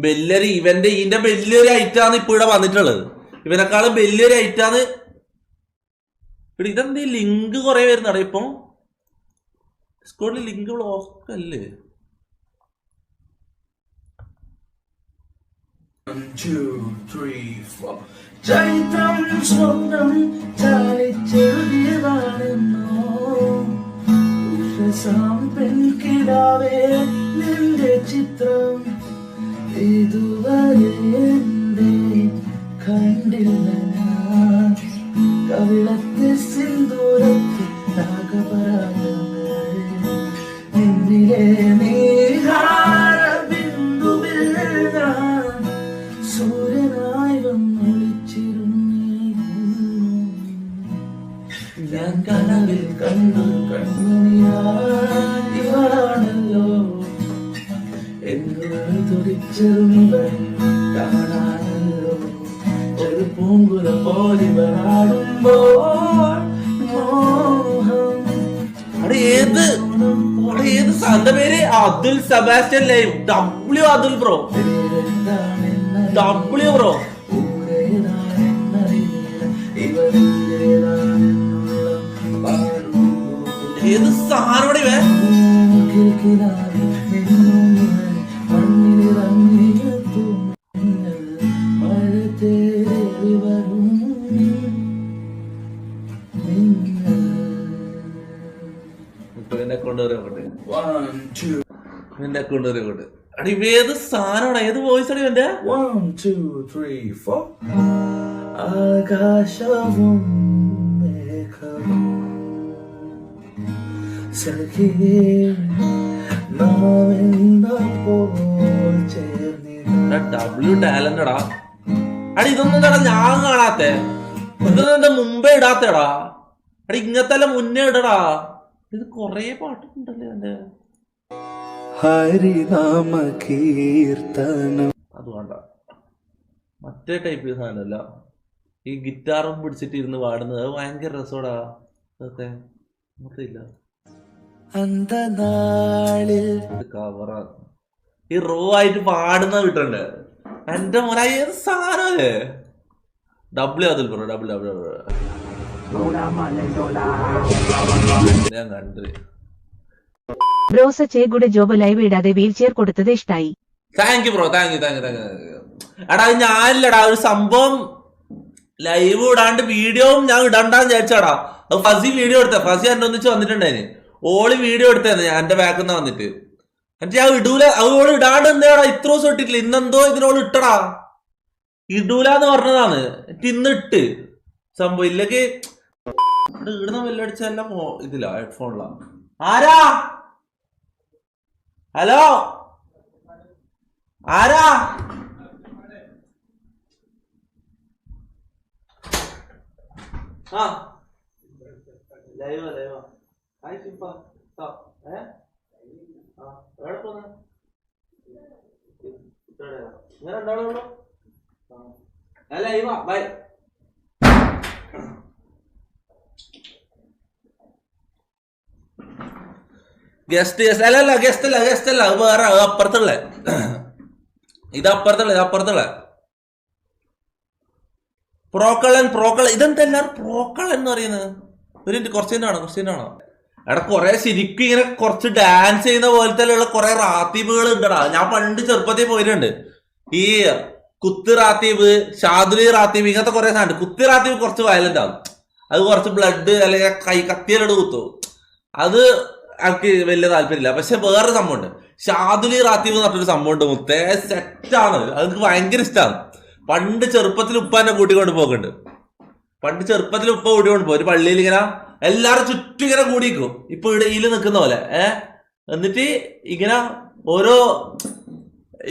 വലിയൊരു ഇതിന്റെ വലിയൊരു ഐറ്റാണ് ഇപ്പൊ ഇവിടെ വന്നിട്ടുള്ളത്. ഇവനെക്കാളും വലിയൊരു ഐറ്റാണ്. ഇതെന്ത് ലിങ്ക് കുറെ വരുന്നടാ ഇപ്പൊ ഡിസ്കോഡിൽ ലിങ്ക് ബ്ലോക്ക് അല്ലേ? ചരിത്രം സ്വപ്നം ചാരിച്ചെഴുതിയതാണെന്നോ പെൺകിടാവേ നിന്റെ ചിത്രം ഇതുവരെ എന്റെ കണ്ടില്ല ഞാൻ. കവിളത്തെ സിന്ദൂരത്തിൽ നാഗപരാഗങ്ങൾ നിന്നിലെ നീഹാര ബിന്ദുവിൽ ഞാൻ സൂര്യനായി വന്നൊളിച്ചിരുന്നു. ഞാൻ കനവിൽ കണ്ടു കൺമണിയാണല്ലോ എന്നോട് തുടിച്ചതും ഇവൻ കാണാനല്ലോ. ഒരു പൂങ്കുല പോലിവരാടുമ്പോൾ മോഹം. ഏത് സാറിന്റെ പേര്? Abdul Sebastian live. W Abdul bro, W bro. ഏത് സാധനം ഇവ? എന്റെ അക്കൗണ്ട് വരെ അടി ഏത് സാധനമാണ്? ഏത് വോയിസ് ആണ് ഇവന്റെ? 1 2 3 4 ആകാശവും മേഘവും സഖിയേ നാമെന്നപ്പോൾ ചേർന്നിടാ. ഡബ്ല്യു ടാലന്റടാ. അടി ഇതൊന്നും എന്താ ഞാൻ കാണാത്തെ? ഇതൊന്നും എന്താ മുമ്പേ ഇടാത്തേടാ? അടി ഇങ്ങനത്തെ മുന്നേ ഇടടാ. ഇത് കൊറേ പാട്ടുണ്ടല്ലേ എന്റെ. ഹരിനാമ കീർത്തനം. അത് വേണ്ട, മറ്റേ ടൈപ്പ് സാധനമല്ല. ഈ ഗിറ്റാറും പിടിച്ചിട്ട് ഇരുന്ന് പാടുന്നത് അത് ഭയങ്കര രസോടാ. അതൊക്കെ നമുക്കില്ല. അന്തനാളിൽ കവറാ ഈ റോ ആയിട്ട് പാടുന്ന വിട്ടുണ്ട്. എന്റെ മോനെ ഏത് സാധനല്ലേ? ഡബ്ല്യു അതിൽ ബ്രോ, ഡബ്ല്യു ഞാൻ കണ്ടു. ബ്രോസ് ചേഗുടെ ജോബ് ലൈവ് ഇടാതെ വീൽ ചെയർ കൊടുത്തത് ഇഷ്ടായി. Thank you bro, thank U. എടാ അത് ഞാനില്ലടാ, ഒരു സംഭവം ലൈവ് ഇടാണ്ട് വീഡിയോവും ഞാൻ ഇടണ്ടാന്ന് വിചാരിച്ചാടാ. അത് ഫസി വീഡിയോ എടുത്ത, ഫസി എന്നെ ഒന്നിച്ച് വന്നിട്ടുണ്ടായിന്. ഓള് വീഡിയോ എടുത്തേന്ന് ഞാൻ എന്റെ ബാക്കിൽ നിന്ന് വന്നിട്ട്. എന്നിട്ട് ഞാൻ ഇടൂല, അത് ഓള് ഇടാണ്ട് എന്താടാ ഇത്ര ദിവസം ഇട്ടിട്ടില്ല. ഇന്നെന്തോ ഇതിനോട് ഇട്ടടാ, ഇടൂലെന്ന് പറഞ്ഞതാണ്. എന്നിട്ട് ഇന്ന് ഇട്ട് സംഭവം ഇല്ലെങ്കിൽ ഇടുന്ന വെല്ലടിച്ചെല്ലാം ഇതില്ല, ഹെഡ്ഫോണിലാ. ആരാ? ഹലോ ആരാ? ആ ലൈവാ ലൈവാ. ഹായ് ശിപ്പ. എവിടെ പോന്നെ? ഞാൻ രണ്ടാളുള്ളൂ. ലൈവാ, ബൈ. ഗസ്റ്റ് അല്ല ഗസ്റ്റ് അല്ല വേറെ അപ്പുറത്തുള്ള. ഇത് അപ്പുറത്തുള്ള പ്രോക്കളൻ. ഇതെന്താ എല്ലാരും പ്രോക്കളൻ എന്ന് പറയുന്നത്? ഒരു കുറച്ചിനാണോ? എടാ കൊറേ ശരിക്കും ഇങ്ങനെ കുറച്ച് ഡാൻസ് ചെയ്യുന്ന പോലത്തെ ഉള്ള കൊറേ റാത്തീബുകൾ ഉണ്ടടാ. ഞാൻ പണ്ട് ചെറുപ്പത്തിൽ പോയിട്ടുണ്ട്. ഈ കുത്ത് റാത്തീബ്, ഷാദുലി റാത്തീബ്, ഇങ്ങനത്തെ കുറെ സാധനം. കുത്തി റാത്തീബ് കുറച്ച് വയലന്റ് ആവും. അത് കുറച്ച് ബ്ലഡ് അല്ലെങ്കിൽ കത്തിയിലോട് കുത്തും. അത് എനിക്ക് വലിയ താല്പര്യമില്ല. പക്ഷെ വേറെ സംഭവമുണ്ട്, ഷാദുലി റാത്തീബ് എന്ന് പറഞ്ഞൊരു സംഭവമുണ്ട്. മുത്തേ സെറ്റാണ്. അതെനിക്ക് ഭയങ്കര ഇഷ്ടമാണ്. പണ്ട് ചെറുപ്പത്തിൽ ഉപ്പ എന്നെ കൂട്ടിക്കൊണ്ട് പോകുന്നുണ്ട്. ഉപ്പ കൂട്ടിക്കൊണ്ട് പോകും. ഒരു പള്ളിയിൽ ഇങ്ങനെ എല്ലാരും ചുറ്റും ഇങ്ങനെ കൂടിക്കും. ഇപ്പൊ ഇടയിൽ നിൽക്കുന്ന പോലെ എന്നിട്ട് ഇങ്ങനെ ഓരോ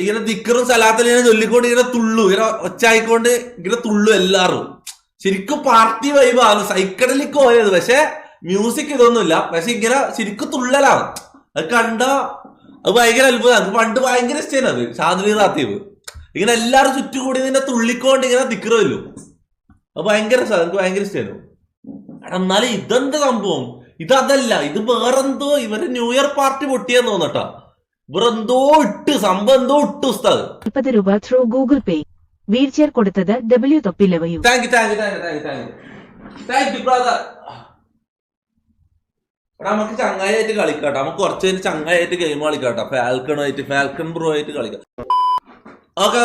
ഇങ്ങനെ ദിക്കറും സലാത്തിൽ ഇങ്ങനെ ചൊല്ലിക്കൊണ്ട് ഇങ്ങനെ തുള്ളു, ഇങ്ങനെ ഒച്ചായിക്കൊണ്ട് ഇങ്ങനെ തുള്ളു എല്ലാരും. ശരിക്കും പാർട്ടി വൈബാണ്, സൈക്കഡലിക്ക് പോയത്. പക്ഷെ മ്യൂസിക് ഇതൊന്നുമില്ല. പക്ഷെ ഇങ്ങനെ ശരിക്കും തുള്ളലാണ്. അത് കണ്ട അത് ഭയങ്കര അത്ഭുതമാണ്. പണ്ട് ഭയങ്കര ഇഷ്ടമാണ് അത് ഷാദുലി റാത്തീബ്. ഇങ്ങനെ എല്ലാവരും ചുറ്റും കൂടി നിന്നെ തുള്ളിക്കൊണ്ട് ഇങ്ങനെ നിക്കറല്ലോ. അത് ഭയങ്കര രസമാണ്, എനിക്ക് ഭയങ്കര ഇഷ്ടമായിരുന്നു. എന്നാലും ഇതെന്ത് സംഭവം, ഇതല്ല, ഇത് വേറെന്തോ ഇവര് ന്യൂ ഇയർ പാർട്ടി പൊട്ടിയെന്ന് തോന്നട്ടാ. ഇവരെന്തോ ഇട്ട് സംഭവം എന്തോ ഇട്ട് ഉസ്താദ്. 40 രൂപ through Google Pay. Wheelchair കൊടുത്തത് ഡബ്ല്യു തൊപ്പിലവയു. Thank you brother. എടാ നമുക്ക് ചങ്ങായിട്ട് കളിക്കാട്ടോ, നമുക്ക് കുറച്ച് കഴിഞ്ഞ് ചങ്ങായിട്ട് ഗെയിം കളിക്കാട്ടോ. ഫാൽക്കൺ ബ്രോ ആയിട്ട് കളിക്കാം. Okay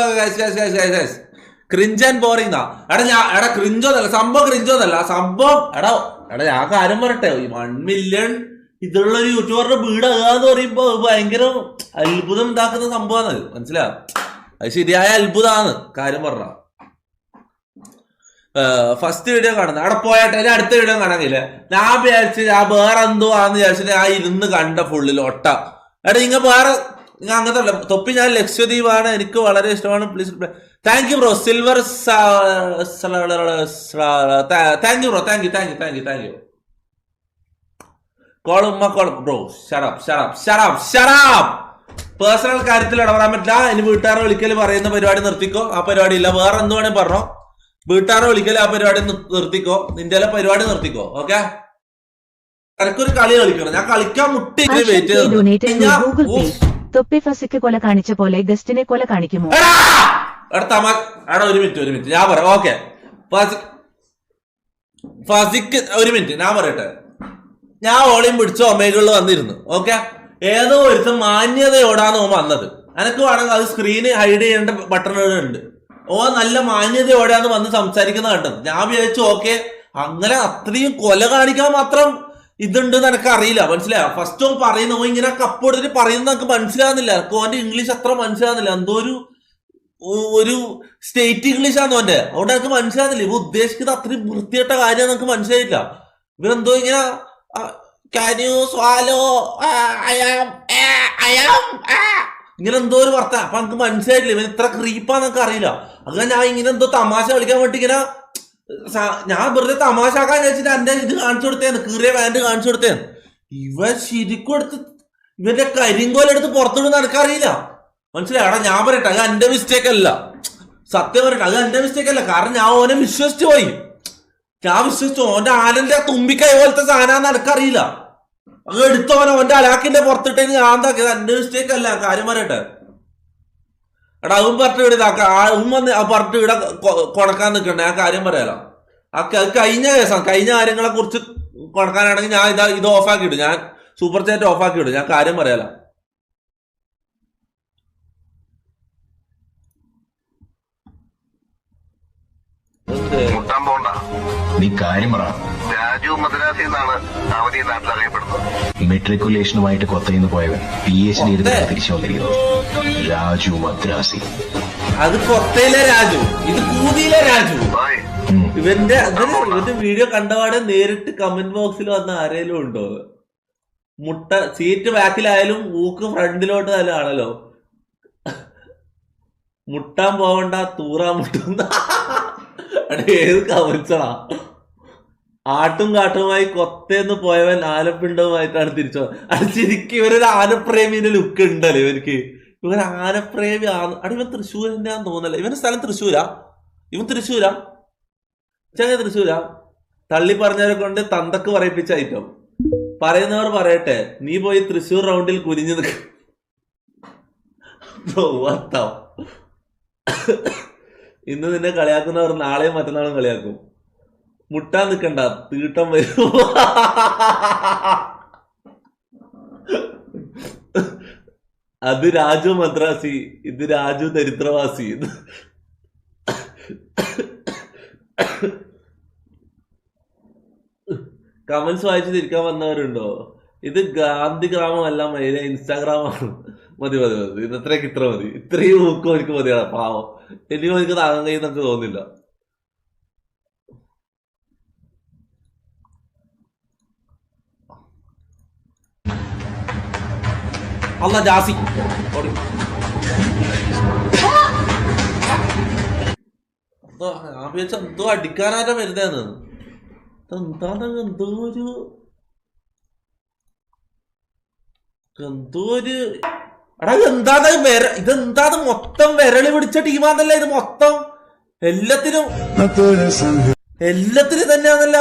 cringe and boring. എടാ ക്രിഞ്ചോന്നല്ല സംഭവം, ക്രിഞ്ചോന്നല്ല സംഭവം. എടാ ഞാൻ കാര്യം പറയട്ടെ, 1 മില്യൺ ഇതുള്ള ഒരു യൂട്യൂബറുടെ വീടാകാന്ന് പറയുമ്പോ ഭയങ്കര അത്ഭുതം ഉണ്ടാക്കുന്ന സംഭവമാണ്. മനസ്സിലാ, അത് ശരിയായ അത്ഭുതമാണ് കാര്യം പറഞ്ഞ. ഫസ്റ്റ് വീഡിയോ കാണുന്നത് അവിടെ പോയാട്ടെ, അടുത്ത വീഡിയോ കാണാൻ കഴിയില്ല. ഞാൻ വിചാരിച്ച് ഞാൻ വേറെ എന്തോ ആണെന്ന് വിചാരിച്ചിട്ട് ഞാൻ ഇരുന്ന് കണ്ട ഫുള്ളിൽ ഒട്ട. എടാ ഇങ്ങ വേറെ അങ്ങനത്തെ തൊപ്പി. ഞാൻ ലക്ഷദ്വീപാണ്, എനിക്ക് വളരെ ഇഷ്ടമാണ്. Please thank you bro. Silver thank you bro, thank U. കോളും ബ്രോ ഷറപ്പ്. പേഴ്സണൽ കാര്യത്തിൽ ഇടപെടാൻ പറ്റില്ല. ഇനി വീട്ടുകാരെ വിളിക്കല് പറയുന്ന പരിപാടി നിർത്തിക്കോ. ആ പരിപാടി ഇല്ല. വേറെ എന്ത് വേണേ പറഞ്ഞോ. വീട്ടുകാരെ വിളിക്കല് ആ പരിപാടി നിർത്തിക്കോ. നിന്റെ പരിപാടി നിർത്തിക്കോ. ഓക്കെ, എനിക്കൊരു കളി കളിക്കണം. ഞാൻ കളിക്കാൻ മുട്ടി വെയിറ്റ് ചെയ്ത്. തൊപ്പി ഫസിക്ക് കൊല കാണിച്ച പോലെ ഗസ്റ്റിനെ കൊല കാണിക്കുമോ? ഒരു മിനിറ്റ് ഞാൻ പറയാം. ഓക്കെ ഫസിക്ക് ഒരു മിനിറ്റ് ഞാൻ പറയട്ടെ. ഞാൻ ഓളിയും പിടിച്ച ഒമേകളിൽ വന്നിരുന്നു. ഓക്കെ, ഏതോ ഒരുത്തം മാന്യതയോടാണ് ഓൻ വന്നത്. എനക്ക് വേണമെങ്കിൽ അത് സ്ക്രീന് ഹൈഡ് ചെയ്യേണ്ട ബട്ടണുകളുണ്ട്. ഓ നല്ല മാന്യതയോടെയാണ് വന്ന് സംസാരിക്കുന്ന കണ്ടത്. ഞാൻ വിചാരിച്ചു ഓക്കെ, അങ്ങനെ അത്രയും കൊല കാണിക്കാൻ മാത്രം ഇതുണ്ടെന്ന് എനിക്ക് അറിയില്ല. മനസ്സിലായോ? ഫസ്റ്റ് ഓൻ പറയുന്ന ഓ ഇങ്ങനെ കപ്പ് കൊടുത്തിട്ട് പറയുന്നത് എനിക്ക് മനസ്സിലാകുന്നില്ല. എനിക്ക് ഓന്റെ ഇംഗ്ലീഷ് അത്ര മനസ്സിലാകുന്നില്ല. എന്തോ ഒരു സ്റ്റേറ്റ് ഇംഗ്ലീഷ് ആണ് ഓന്റെ. അതുകൊണ്ട് എനിക്ക് മനസ്സിലാകുന്നില്ല. ഇവ ഉദ്ദേശിക്കുന്നത് അത്രയും വൃത്തിയിട്ട കാര്യം എനിക്ക് മനസ്സിലായില്ല. ഇവരെന്തോ ഇങ്ങനെ can you swallow ഇങ്ങനെ എന്തോ ഒരു വർത്ത. അപ്പൊ എനിക്ക് മനസ്സിലായിട്ടില്ല ഇവൻ ഇത്ര ക്രീപ്പാന്നൊക്കെ അറിയില്ല. അങ്ങനെ ഞാൻ ഇങ്ങനെ എന്തോ തമാശ കളിക്കാൻ വേണ്ടി ഇങ്ങനെ ഞാൻ വെറുതെ തമാശ ആക്കാൻ വെച്ചിട്ട് എന്റെ ഇത് കാണിച്ചു കൊടുത്തേന്ന്, കീറിയ പാന്റ് കാണിച്ചു കൊടുത്തേന്ന്. ഇവൻ ശരിക്കും എടുത്ത് ഇവന്റെ കരിങ്കോലെടുത്ത് പുറത്തുവിടുന്ന എനിക്കറിയില്ല. മനസ്സിലായി? എടാ ഞാൻ പറയട്ടെ, അത് എന്റെ മിസ്റ്റേക്ക് അല്ല. സത്യം പറയട്ടെ, അത് എന്റെ മിസ്റ്റേക്ക് അല്ല. കാരണം ഞാൻ ഓനെ വിശ്വസിച്ചു പോയി. ഞാൻ വിശ്വസിച്ചു. ഓന്റെ ആനന്റെ തുമ്പിക്കൈ പോലത്തെ സാധനം എനിക്കറിയില്ല. അത് എടുത്തോനെ ഓന്റെ അലാക്കിന്റെ പുറത്തിട്ടേന് ഞാൻ എന്താക്കിയത് എന്റെ മിസ്റ്റേക്ക് അല്ല. കാര്യം പറയട്ടെ. എടാ അതും പറഞ്ഞിട്ട് ഇവിടെ ഇതാക്കാം. അതും വന്ന് പറഞ്ഞിട്ട് ഇവിടെ കൊണക്കാൻ നിൽക്കണ്ട. ഞാൻ കാര്യം പറയാലോ. അത് കഴിഞ്ഞ കേസാണ്. കഴിഞ്ഞ കാര്യങ്ങളെ കുറിച്ച് കൊണക്കാനാണെങ്കിൽ ഞാൻ ഇത് ഓഫാക്കി ഇടും. ഞാൻ സൂപ്പർ ചാറ്റ് ഓഫാക്കി ഇടും. ഞാൻ കാര്യം പറയാലോ. നീ കാര്യം പറ. രാജു മദ്രാസി എന്നാണ് അവധി നാട്ടിൽ അറിയപ്പെടുന്നത്. മെട്രിക്കുലേഷനുമായിട്ട് കൊത്തയിന്ന് പോയവൻ PhD തിരിച്ചു വന്നിരിക്കുന്നത് രാജു മദ്രാസി. അത് കൊത്തയിലെ രാജു, ഇത് കൂതിയിലെ രാജു. ഇവന്റെ വീഡിയോ കണ്ടപാടെ നേരിട്ട് കമന്റ് ബോക്സിൽ വന്ന ആരേലും ഉണ്ടോ? മുട്ട സീറ്റ് ബാക്കിലായാലും ഊക്ക് ഫ്രണ്ടിലോട്ട് തന്നെ ആണല്ലോ. മുട്ടാൻ പോവണ്ട, തൂറാൻ മുട്ടുന്ന. ഏത് കമന്റ്സാ? ആട്ടും കാട്ടുമായി കൊത്തേന്ന് പോയവൻ ആനപ്പിണ്ടവുമായിട്ടാണ് തിരിച്ചു. അത് ശരിക്കും ഇവരൊരു ആനപ്രേമിന്റെ ലുക്ക് ഉണ്ടല്ലോ ഇവർക്ക്. ഇവൻ ആനപ്രേമി ആണ്. ഇവൻ തൃശ്ശൂരിന്റെ ആണെന്ന് തോന്നല്ലേ. ഇവന്റെ സ്ഥലം തൃശ്ശൂരാ? ഇവൻ തൃശ്ശൂരാ? ചങ്ങ തൃശ്ശൂരാ? തള്ളി പറഞ്ഞവരെ കൊണ്ട് തന്തക്ക് പറയിപ്പിച്ച ഐറ്റം. പറയുന്നവർ പറയട്ടെ, നീ പോയി തൃശ്ശൂർ റൗണ്ടിൽ കുനിഞ്ഞു നിൽക്കും. ഇന്ന് നിന്നെ കളിയാക്കുന്നവർ നാളെയും മറ്റന്നാളും കളിയാക്കും. മുട്ടാൻ നിൽക്കണ്ട, തീട്ടം വരും. അത് രാജു മദ്രാസി, ഇത് രാജു ദരിദ്രവാസി. കമന്റ്സ് വായിച്ചു തിരിക്കാൻ വന്നവരുണ്ടോ? ഇത് ഗാന്ധി ഗ്രാമമല്ല മയിലെ ഇൻസ്റ്റാഗ്രാമാണ്. മതി ഇതത്രയ്ക്ക് ഇത്ര മതി. ഇത്രയും ഊക്കും എനിക്ക് മതിയാണ്. പാവം എനിക്കും എനിക്ക് താങ്ങാൻ കഴിയുന്നൊക്കെ തോന്നില്ല. അല്ല ജാസി ഞാൻ വിചാരിച്ച എന്തോ അടിക്കാനായിട്ട് വരുന്നതെന്ന്. എന്താണ് എന്തോ ഒരു എടാ ഇതെന്താ മൊത്തം വിരളി പിടിച്ച ടീമാന്നല്ല ഇത് മൊത്തം എല്ലാത്തിനും തന്നെയാന്നല്ല.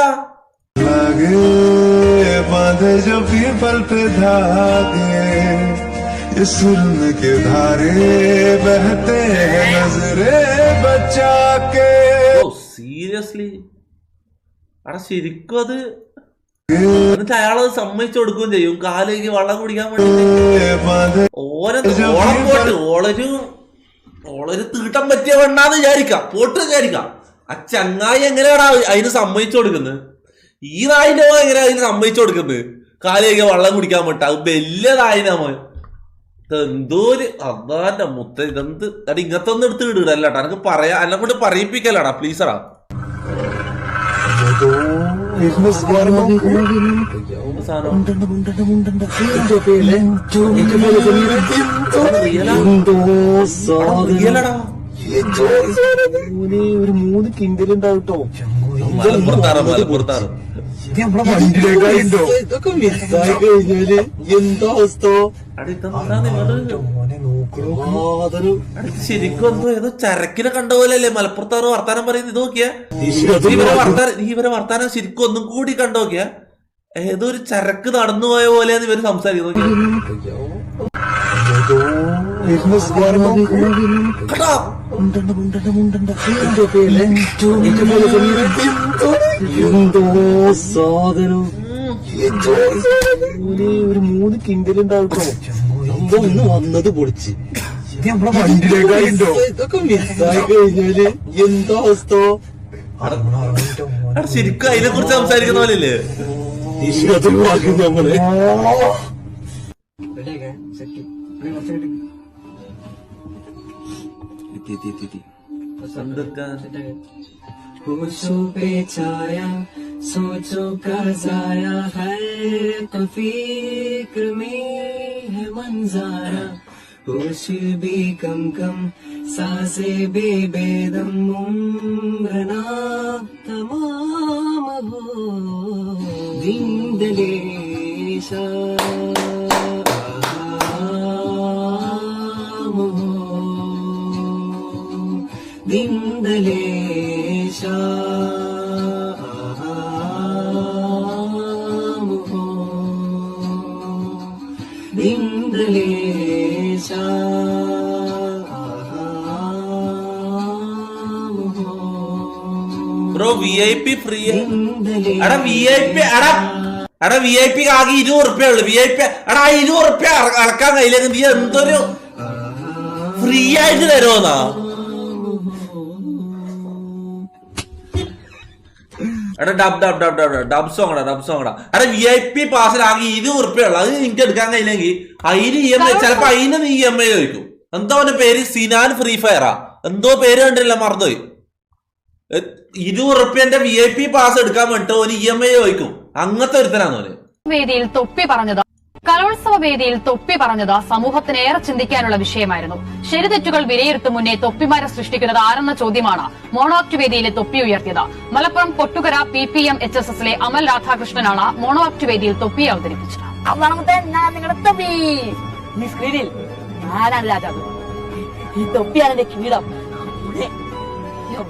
സീരിയസ്ലി എടാ ശരിക്കും അത് എന്നിട്ട് അയാളത് സമ്മതിച്ചു കൊടുക്കുകയും ചെയ്യും കാലേക്ക് വെള്ളം കുടിക്കാൻ വേണ്ടി. ഓളൊരു തീട്ടം പറ്റിയ വേണ്ടാന്ന് വിചാരിക്കാം. ആ ചങ്ങായി എങ്ങനെയാടാ അതിന് സമ്മതിച്ചു കൊടുക്കുന്നത്? ഈ നായിന്റെ മോൻ എങ്ങനെയാ അതിന് സമ്മതിച്ചു കൊടുക്കുന്നത്? കാലേക്ക് വെള്ളം കുടിക്കാൻ വേണ്ട വലിയ നായിനാ മോൻ. ഇതെന്തോ ഒരു അതാന്റെ മുത്ത ഇതെന്ത് അടി ഇങ്ങനത്തെ ഒന്നും എടുത്ത് ഇടൂലല്ലാട്ടാ എനിക്ക് പറയാ എന്നെ കൊണ്ട് പറയിപ്പിക്കലാടാ പ്ലീസടാ. ഒരു 3 കിൻഡലുണ്ടാവട്ടോ. മലപ്പുറത്താറ് ഇതൊക്കെ മിസ്സായി കഴിഞ്ഞാല് എന്താ അവസ്ഥ? ശരിക്കും എന്തോ ഏതോ ചരക്കിനെ കണ്ട പോലെയല്ലേ മലപ്പുറത്താറ് വർത്താനം പറയുന്നത്? ഇത് നോക്കിയാ ഇവരെ വർത്താനം ശരിക്കും ഒന്നും കൂടി കണ്ടു നോക്കിയാ ഏതോ ഒരു ചരക്ക് നടന്നു പോയ പോലെയാണ് ഇവര് സംസാരിക്കുന്നത്. ഒരു 3 കിൻഡലുണ്ടാവട്ടോ. ഒന്ന് വന്നത് പൊളിച്ച് ഇതൊക്കെ മിസ്സായി കഴിഞ്ഞാല് എന്താ അവസ്ഥ? ശരിക്കും അതിനെ കുറിച്ച് സംസാരിക്കുന്ന പോലെയല്ലേ? നമ്മള് होशों पे छाया सोचों का जाया है तो फिक्र में है मंजारा होश भी कम कम सांसे बेबेदम उम्र ना तमाम हो जिंदलेशा ദിന്ദലേശാ ദിന്ദലേശാ ബ്രോ VIP ഫ്രീ എടാ VIP ആകെ 20 ഉറുപ്പ്യ ഉള്ളു. VIP എടാ 20 ഉറുപ്പ്യ അടക്കാൻ കയ്യിലേക്ക് നീ എന്തൊരു ഫ്രീ ആയിട്ട് തരുമോന്നാ? എടാ ഡബ് സോങ്ങടാ. എടാ VIP പാസിൽ ആകെ 20 ഉറുപ്പ്യ ഉള്ളു. അത് എനിക്ക് എടുക്കാൻ കഴിയില്ലെങ്കിൽ അതിന് EMI ചിലപ്പോ അതിന് നീ EMI ചോദിക്കും. എന്തോ അവന്റെ പേര് സിനാൻ ഫ്രീ ഫയറാ എന്തോ പേര് കണ്ടില്ല മറന്നുപോയി. 20 ഉറുപ്പ്യന്റെ VIP പാസ് എടുക്കാൻ വേണ്ടിട്ട് ഓന് EMI ചോദിക്കും. അങ്ങനത്തെ ഒരുത്തനാന്ന് ഓന്. വേദിയിൽ തൊപ്പി പറഞ്ഞത് കലോത്സവ വേദിയിൽ തൊപ്പി പറഞ്ഞത് സമൂഹത്തിന് ഏറെ ചിന്തിക്കാനുള്ള വിഷയമായിരുന്നു. ശരിതെറ്റുകൾ വിലയിരുത്തും മുന്നേ തൊപ്പിമാരെ സൃഷ്ടിക്കുന്നത് ആരെന്ന ചോദ്യമാണ് മോണോ ആക്ട് വേദിയിലെ തൊപ്പി ഉയർത്തിയത്. മലപ്പുറം കൊട്ടുകര PPM HSSലെ അമൽ രാധാകൃഷ്ണനാണ് മോണോ ആക്ട് വേദിയിൽ തൊപ്പി അവതരിപ്പിച്ചത്. നിങ്ങളുടെ തൊപ്പി ഈ സ്ക്രീനിൽ ഞാനാണ് രാജാവ്. ഈ തൊപ്പിയാണ് എന്റെ കിരീടം.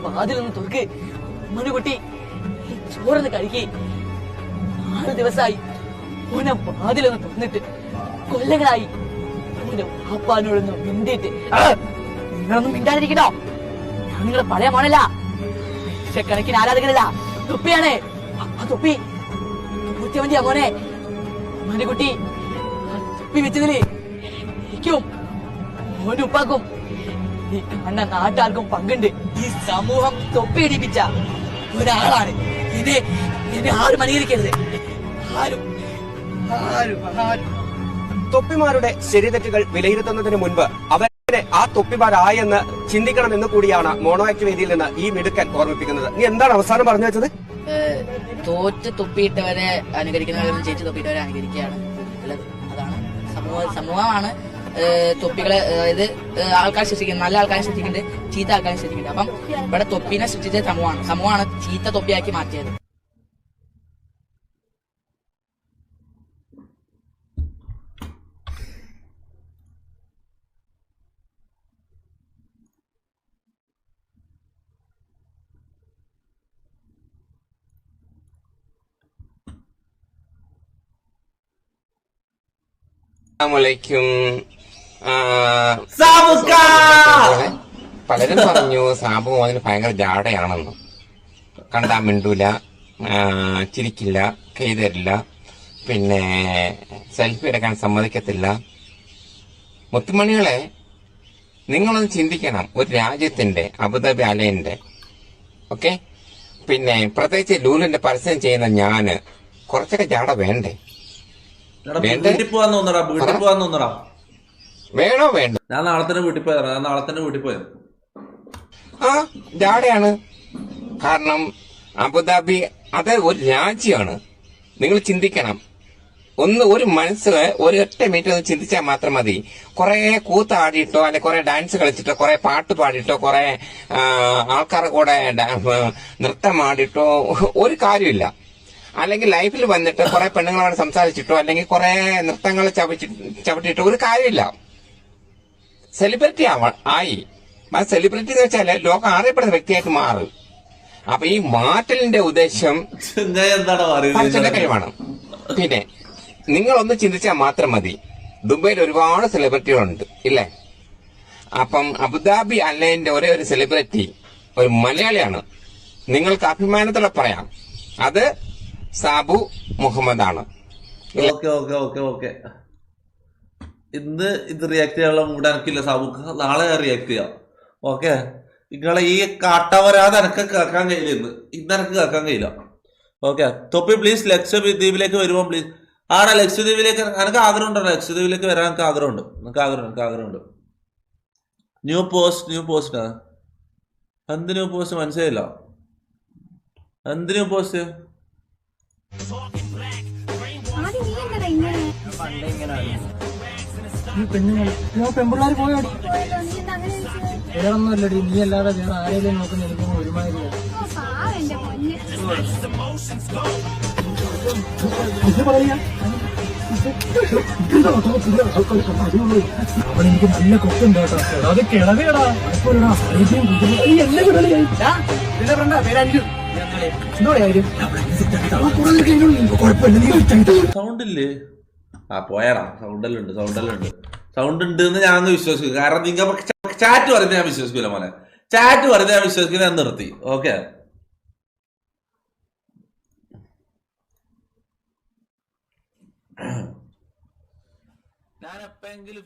വാതിലൊന്ന് തുറക്ക് മനുകുട്ടി ചോറൊന്ന് കഴുകി. 6 ദിവസമായി ഓനെ വാതിലൊന്ന് തുറന്നിട്ട് കൊല്ലങ്ങളായി. ഓന്റെ വാപ്പാനോടൊന്ന് മിണ്ടിട്ട് നിങ്ങളൊന്നും മിണ്ടാതിരിക്കണോ? ഞാൻ നിങ്ങളെ പഴയ മോനല്ല, ലക്ഷക്കണക്കിന് ആരാധകരല്ല, തൊപ്പിയാണ്. ആ തൊപ്പി പൂച്ചവന്റിയാ മോനെ. മനുകുട്ടി തൊപ്പി വെച്ചതില് എനിക്കും ഓനും ഉപ്പാക്കും ഈ കണ്ട നാട്ടാർക്കും പങ്കുണ്ട്. ഈ സമൂഹം തൊപ്പിയിടിപ്പിച്ച ഒരാളാണ്. എന്നെ ആരും അനുകരിക്കരുത്. ആരും തൊപ്പിമാരുടെ ശരിതെറ്റുകൾ വിലയിരുത്തുന്നതിന് മുൻപ് അവരെ ആ തൊപ്പിമാരായെന്ന് ചിന്തിക്കണമെന്ന് കൂടിയാണ് മോണോ ആക്ട് വേദിയിൽ നിന്ന് ഈ മിടുക്കൻ ഓർമ്മിപ്പിക്കുന്നത്. നീ എന്താണ് അവസാനം പറഞ്ഞു വെച്ചത്? തോറ്റ് തൊപ്പിയിട്ടവരെ അനുകരിക്കുന്നവരും ജയിച്ച് തൊപ്പിയിട്ടവരെ അനുകരിക്കുകയാണ് ഉള്ളത്. അതാണ് സമൂഹമാണ് തൊപ്പികളെ, അതായത് ആൾക്കാരെ സൃഷ്ടിക്കുന്നത്. നല്ല ആൾക്കാരെ സൃഷ്ടിക്കുന്നുണ്ട്, ചീത്ത ആൾക്കാരെ സൃഷ്ടിക്കുന്നുണ്ട്. അപ്പം ഇവിടെ തൊപ്പിനെ സൃഷ്ടിച്ചത് സമൂഹമാണ് ചീത്ത തൊപ്പിയാക്കി മാറ്റിയത്. അസ്സലാമലൈക്കും. സാബുക്ക! പലരും പറഞ്ഞു സാബു മോഹന് ഭയങ്കര ജാടയാണെന്ന്. കണ്ടാ മിണ്ടൂല, ചിരിക്കില്ല, കൈ തരില്ല, പിന്നെ സെൽഫി എടുക്കാൻ സമ്മതിക്കത്തില്ല. മുത്തുമണികളെ, നിങ്ങളൊന്ന് ചിന്തിക്കണം. ഒരു രാജ്യത്തിന്റെ അബുദാബി അലയന്റെ ഓക്കെ, പിന്നെ പ്രത്യേകിച്ച് ലൂലിന്റെ പരസ്യം ചെയ്യുന്ന ഞാന് കുറച്ചൊക്കെ ജാട വേണ്ടേ? വീട്ടിൽ പോവാൻ തോന്നടാ, വീട്ടിൽ പോവാൻ തോന്നടാ. വേണോ വേണ്ട? ഞാൻ നാളെ തന്നെ വീട്ടിൽ പോയത്. ആ ജാടയാണ്. കാരണം അബുദാബി അത് ഒരു രാജ്യമാണ്. നിങ്ങൾ ചിന്തിക്കണം. ഒരു മനസ്സ് ഒരൊറ്റ മിനിറ്റ് ഒന്ന് ചിന്തിച്ചാൽ മാത്രം മതി. കുറെ കൂത്താടിയിട്ടോ അല്ലെ കുറെ ഡാൻസ് കളിച്ചിട്ടോ കുറെ പാട്ട് പാടിയിട്ടോ കുറെ ആൾക്കാരുടെ കൂടെ നൃത്തമാടിയിട്ടോ ഒരു കാര്യമില്ല. അല്ലെങ്കിൽ ലൈഫിൽ വന്നിട്ട് കുറെ പെണ്ണുങ്ങളോട് സംസാരിച്ചിട്ടോ അല്ലെങ്കിൽ കുറെ നൃത്തങ്ങൾ ചവിട്ടിയിട്ടോ ഒരു കാര്യമില്ല. സെലിബ്രിറ്റി ആയി. ആ സെലിബ്രിറ്റി എന്ന് വെച്ചാല് ലോകം അറിയപ്പെടുന്ന വ്യക്തിയായിട്ട് മാറും. അപ്പൊ ഈ മാറ്റലിന്റെ ഉദ്ദേശം മനുഷ്യന്റെ കഴിവാണ്. പിന്നെ നിങ്ങളൊന്ന് ചിന്തിച്ചാൽ മാത്രം മതി. ദുബൈയിൽ ഒരുപാട് സെലിബ്രിറ്റികളുണ്ട് ഇല്ലേ? അപ്പം അബുദാബി അലയന്റെ ഒരേ ഒരു സെലിബ്രിറ്റി ഒരു മലയാളിയാണ്. നിങ്ങൾക്ക് അഭിമാനത്തോടെ പറയാം, അത് സാബു മുഹമ്മദ് ആണ്. ഓക്കെ. ഇന്ന് ഇത് റിയാക്ട് ചെയ്യാനുള്ള മൂഡ് എനിക്കില്ല സാബുക്ക്. നാളെ റിയാക്ട് ചെയ്യാം. ഓക്കെ, നിങ്ങളെ ഈ കാട്ടവരാതെ എനക്ക് കേൾക്കാൻ കഴിയില്ല. ഇന്ന് എനക്ക് കേൾക്കാൻ കഴിയില്ല. ഓക്കെ, തൊപ്പി പ്ലീസ് ലക്ഷദ്വീപിലേക്ക് വരുമ്പോ പ്ലീസ്. ആടാ ലക്ഷദ്വീപിലേക്ക് എനിക്ക് ആഗ്രഹം ഉണ്ടോ? ലക്ഷദ്വീപിലേക്ക് വരാൻ എനിക്ക് ആഗ്രഹമുണ്ട്. എനിക്ക് ആഗ്രഹമുണ്ട്. ന്യൂ പോസ്റ്റ് എന്ത് ന്യൂ പോസ്റ്റ് മനസ്സിലായില്ല. എന്ത് ന്യൂ പോസ്റ്റ്? പെൺപിള്ളേർ പോയോടി ഒരാളൊന്നുമല്ലടി. നീ അല്ലാതെ വേറെ ആരെങ്കിലും നോക്കുന്ന എനിക്കൊന്നും ഒരുമാതിരി അവളെനിക്ക് നല്ല കൊക്കുണ്ട് കേട്ടോ. അത് കിളവേടാ സൗണ്ട് ഇല്ലേ? ആ പോയാടാ. സൗണ്ട് ഉണ്ട് എന്ന് ഞാൻ വിശ്വസിക്കും. കാരണം നിങ്ങൾ ചാറ്റ് പറയുന്നത് ഞാൻ വിശ്വസിക്കൂല മോനെ. ചാറ്റ് പറയുന്നത് ഞാൻ വിശ്വസിക്കുന്നത് ഞാൻ നിർത്തി. ഓക്കെ, ഞാൻ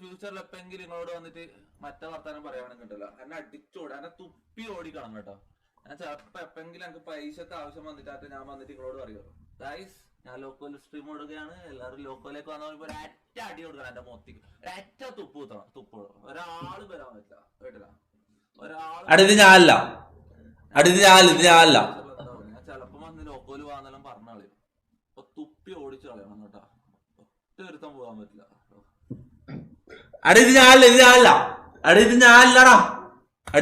ഫ്യൂച്ചറിൽ എപ്പെങ്കിലും നിങ്ങളോട് വന്നിട്ട് മറ്റേ വർത്താനം പറയുകയാണെങ്കിൽ കിട്ടില്ല. എന്നെ അടിച്ചോടി, എന്നെ തുപ്പി ഓടിക്കണം കേട്ടോ. ഞാൻ ചിലപ്പോ എപ്പെങ്കിലും എനിക്ക് പൈസക്ക് ആവശ്യം വന്നിട്ടായിട്ട് ഞാൻ വന്നിട്ട് നിങ്ങളോട് പറയുമോ ഗൈസ്, ഞാൻ ലോക്കൽ സ്ട്രീം കൊടുക്കുകയാണ്, എല്ലാവരും ലോക്കലിലേക്ക് വന്നാൽ ഒരു അറ്റ അടി കൊടുക്കണം. എന്റെ മൊത്തിക്ക് ഒരറ്റ തുപ്പ് ഒരാള് വരാൻ പറ്റില്ല. കേട്ടില്ല? ഒരാൾ ഞാനല്ല. ഞാൻ ചിലപ്പോ വന്ന് ലോക്കല് വാന്നെല്ലാം പറഞ്ഞ കളയും. അപ്പൊ തുപ്പി ഓടിച്ചു കളയണം കേട്ടോ. ഒറ്റ ഒരുത്തം പോകാൻ പറ്റില്ല. ഇത് ഞാനല്ലടാ.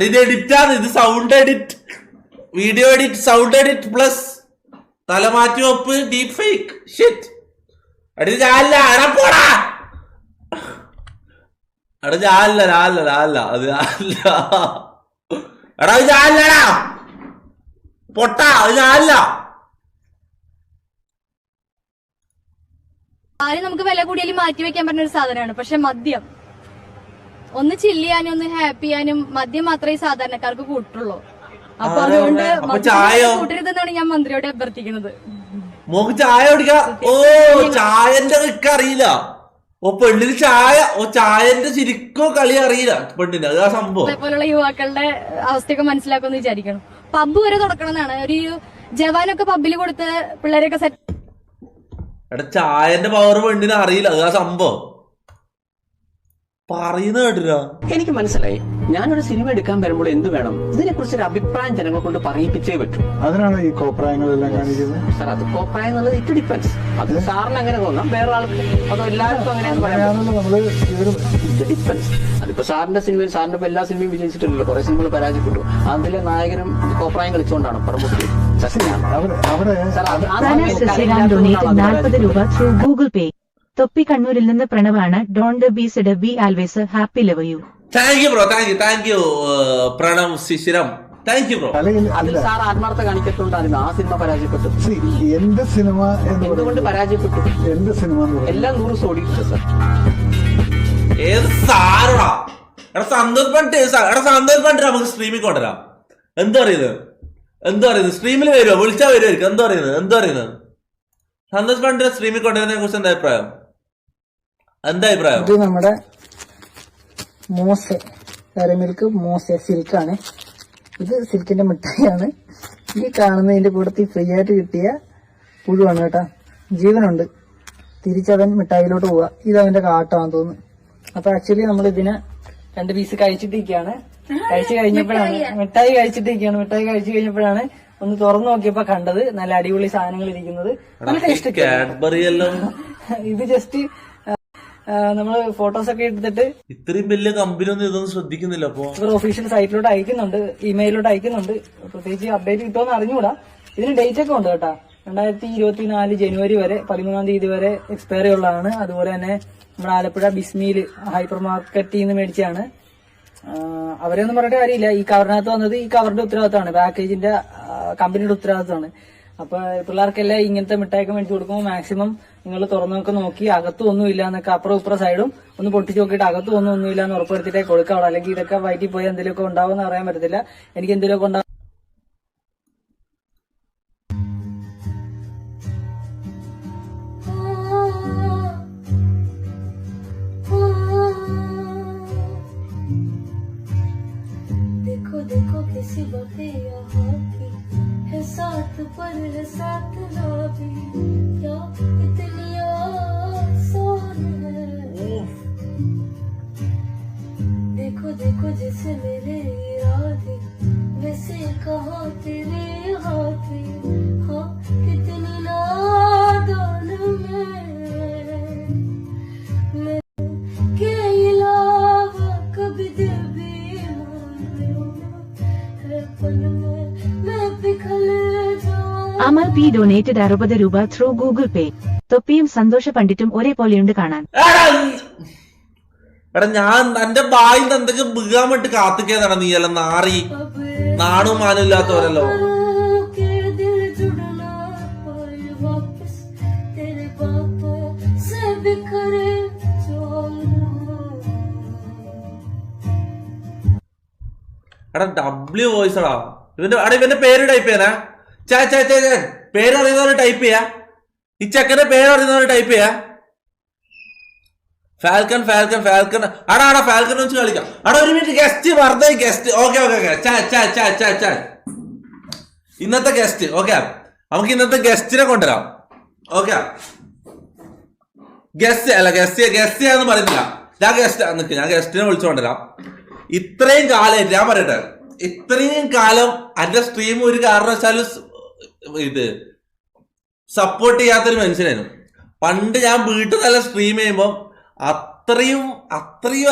ഇത് എഡിറ്റാണ്. ഇത് sound edit, video edit, sound edit plus തലമാറ്റി വെപ്പ്, ഡീപ് ഫേക്ക് ഷിറ്റ്. ഇത് ഞാനല്ല. പോടാ. പൊട്ടാ. അത് ഞാനല്ല. ആരും നമുക്ക് വില കൂടിയാലും മാറ്റി വെക്കാൻ പറ്റുന്ന ഒരു സാധനമാണ്. പക്ഷെ മദ്യം ഒന്ന് ചില്ല് ചെയ്യാനും ഒന്ന് ഹാപ്പി ചെയ്യാനും മദ്യം മാത്രമേ സാധാരണക്കാർക്ക് കൂട്ടുള്ളൂ. അപ്പൊ അതുകൊണ്ട് കൂട്ടരുതെന്നാണ് ഞാൻ മന്ത്രിയോട് അഭ്യർത്ഥിക്കുന്നത്. മോക്ക് ചായ കുടിക്കാ? ഓ, ചായന്റെ ഒക്കെ അറിയില്ല. ഓ പെണ്ണിന് ചായ, ചായന്റെ ശരിക്കും കളി അറിയില്ല പെണ്ണിന്. അത് ആ സംഭവം. അതേപോലുള്ള യുവാക്കളുടെ അവസ്ഥയൊക്കെ മനസ്സിലാക്കുമെന്ന് വിചാരിക്കണം. പബ്ബ് വരെ തുറക്കണം എന്നാണ്. ഒരു ജവാനൊക്കെ പബ്ബിൽ കൊടുത്ത് പിള്ളേരൊക്കെ സെറ്റ്. എടാ, ചായന്റെ പവർ പെണ്ണിന് അറിയില്ല. അത് ആ സംഭവം പറയുന്ന കേട്ടില്ല. എനിക്ക് മനസ്സിലായി. ഞാനൊരു സിനിമ എടുക്കാൻ വരുമ്പോൾ എന്ത് വേണം, ഇതിനെ കുറിച്ചൊരു അഭിപ്രായം ജനങ്ങളെ കൊണ്ട് പറയിപ്പിച്ചേ പറ്റൂ. അതിനാണ് ഈ കോപ്രായങ്ങളെല്ലാം കാണിക്കുന്നത്. സാർ, അത് കോപ്രായം എന്നുള്ളത് ഇറ്റ് ഡിപ്പെൻസ്. അത് സാറിന് അങ്ങനെ തോന്നാം, വേറെ ആൾക്ക് അതോ എല്ലാവർക്കും അങ്ങനെ ഇറ്റ് ഡിപ്പെൻസ്. അതിപ്പോ സാറിന്റെ സിനിമയിൽ സാറിന്റെ എല്ലാ സിനിമയും വിജയിച്ചിട്ടില്ലല്ലോ. കുറെ സിനിമകൾ പരാജയപ്പെട്ടു. അതിലെ നായകനും കോപ്രായം കളിച്ചുകൊണ്ടാണ് പറമ്പൂട്ടി. ഗൂഗിൾ പേ. തൊപ്പി കണ്ണൂരിൽ നിന്ന് പ്രണവാണ്. Don't be sad be always happy love you. Thank you bro. Thank you Pranav Sisiram. Thank you bro. അതിൽ സാർ ആത്മാർത്ഥ കാണിക്കത്തോണ്ടായിരുന്നു ആ സിനിമ പരാജയപ്പെട്ടു. എന്ത് സിനിമ എന്തുകൊണ്ട് പരാജയപ്പെട്ടു? എന്ത് സിനിമ? എല്ലാം 100 ഓടിയിട്ടുണ്ട് സാർ. ഏത് സാരടാ എടാ സന്തോഷ് പണ്ട് നമുക്ക് സ്ട്രീമിൽ കൊണ്ടുവരാം. എന്താ പറയുന്നത് സ്ട്രീമിൽ വരുമോ? വിളിച്ചാൽ വരുമായിരിക്കും. എന്താ പറയുന്നത് സന്തോഷ് പണ്ടിനെ സ്ട്രീമിൽ കൊണ്ടുവരുന്നതിനെ കുറിച്ച് എന്താ അഭിപ്രായം? ഇത് നമ്മുടെ മോസെ മിൽക്ക് മോസെ സിൽക്കാണ്. ഇത് സിൽക്കിന്റെ മിഠായിയാണ്. ഈ കാണുന്നതിന്റെ കൂട്ടത്തിൽ ഫ്രീ ആയിട്ട് കിട്ടിയ പുഴുവാണ് കേട്ടാ. ജീവനുണ്ട്. തിരിച്ചവൻ മിഠായിലോട്ട് പോവുക. ഇത് അവന്റെ കാട്ടമാണെന്ന് തോന്നുന്നു. അപ്പൊ ആക്ച്വലി നമ്മൾ ഇതിനെ 2 പീസ് കഴിച്ചിട്ടിരിക്കുകയാണ്. കഴിച്ചു കഴിഞ്ഞപ്പോഴാണ് ഒന്ന് തുറന്നു നോക്കിയപ്പോ കണ്ടത് നല്ല അടിപൊളി സാധനങ്ങൾ ഇരിക്കുന്നത്. നല്ല ടേസ്റ്റ്. ഇത് ജസ്റ്റ് നമ്മള് ഫോട്ടോസ് ഒക്കെ എടുത്തിട്ട് ഇത്രയും വലിയ കമ്പനി ഒന്നും ഇതൊന്നും ശ്രദ്ധിക്കുന്നില്ല. അപ്പൊ ഒഫീഷ്യൽ സൈറ്റിലോട്ട് അയക്കുന്നുണ്ട്, ഇമെയിലോട്ട് അയക്കുന്നുണ്ട്. പ്രത്യേകിച്ച് അപ്ഡേറ്റ് കിട്ടുമെന്ന് അറിഞ്ഞുകൂടാ. ഇതിന് ഡേറ്റ് ഒക്കെ ഉണ്ട് കേട്ടാ. 2024 ജനുവരി വരെ 13-ാം തീയതി വരെ എക്സ്പയറി ഉള്ളതാണ്. അതുപോലെ തന്നെ നമ്മുടെ ആലപ്പുഴ ബിസ്മിയിൽ ഹൈപ്പർ മാർക്കറ്റിൽ നിന്ന് മേടിച്ചാണ്. അവരെയൊന്നും പറഞ്ഞിട്ട് കാര്യമില്ല. ഈ കവറിനകത്ത് വന്നത് ഈ കവറിന്റെ ഉത്തരവാദിത്തമാണ്, പാക്കേജിന്റെ കമ്പനിയുടെ ഉത്തരവാദിത്തമാണ്. അപ്പൊ പിള്ളേർക്കെല്ലാം ഇങ്ങനത്തെ മിഠായിക്ക് മേടിച്ചു കൊടുക്കുമ്പോൾ മാക്സിമം നിങ്ങൾ തുറന്നൊക്കെ നോക്കി അകത്തും ഒന്നുമില്ല എന്നൊക്കെ അപ്പുറം ഇപ്പുറം സൈഡും ഒന്ന് പൊട്ടിച്ച് നോക്കിയിട്ട് അകത്തും ഒന്നുമില്ല എന്ന് ഉറപ്പെടുത്തിട്ടേ കൊടുക്കാവുള്ളൂ. അല്ലെങ്കിൽ ഇതൊക്കെ വയറ്റിൽ പോയി എന്തെങ്കിലുമൊക്കെ ഉണ്ടാവുമെന്ന് അറിയാൻ പറ്റത്തില്ല. എനിക്ക് എന്തെങ്കിലുമൊക്കെ ഉണ്ടാവും. देखो किसी बातें यहाँ की है साथ पर है साथ ना भी क्या इतनी आसान है देखो देखो जैसे मेरे इरादे वैसे कहाँ तेरे हाथे हाँ कितनी नादान मैं के अलावा कभी दिल അമൽ പി ഡൊനേറ്റഡ് 60 രൂപ ത്രൂ ഗൂഗിൾ പേ. തൊപ്പിയും സന്തോഷ പണ്ഡിറ്റും ഒരേപോലെയുണ്ട് കാണാൻ. എടാ ഞാൻ എന്റെ ബായിൽ എന്തൊക്കെ വീഴാൻ വേണ്ടി കാത്തിക്കേതാണ് നീയല്ല നാറി. നാണും മാനും ഇല്ലാത്തവരല്ലോ. എടാ ഡബ്ല്യു വോയിസ് എടാ ഇവന്റെ പേര് ടൈപ്പ് ചെയ്യാനാ. പേര് അറിയുന്നവര് ടൈപ്പ് ചെയ്യാ. ഈ ചെക്കന്റെ പേര് അറിയുന്നവര് ടൈപ്പ് ചെയ്യാ. ഫാൽക്കൺ അടാ ഫാൽക്കൺ വെച്ച് കളിക്കാം. അടാ ഒരു മിനിറ്റ് ഗസ്റ്റ് വെറുതെ ഗസ്റ്റ്. ഓക്കെ ഇന്നത്തെ ഗസ്റ്റ്. ഓക്കെ നമുക്ക് ഇന്നത്തെ ഗസ്റ്റിനെ കൊണ്ടുവരാം. ഓക്കെ ഗസ്റ്റ് ആണെന്ന് പറയുന്നില്ല. ഞാൻ ഗസ്റ്റിനെ വിളിച്ചു കൊണ്ടുവരാം. ഇത്രയും കാലം ഞാൻ പറയട്ടെ, ഇത്രയും കാലം എന്റെ സ്ട്രീം ഒരു കാരണവശാലും ഇത് സപ്പോർട്ട് ചെയ്യാത്തൊരു മനുഷ്യനായിരുന്നു. പണ്ട് ഞാൻ വീട്ടിൽ നല്ല സ്ട്രീം ചെയ്യുമ്പോൾ അത്രയും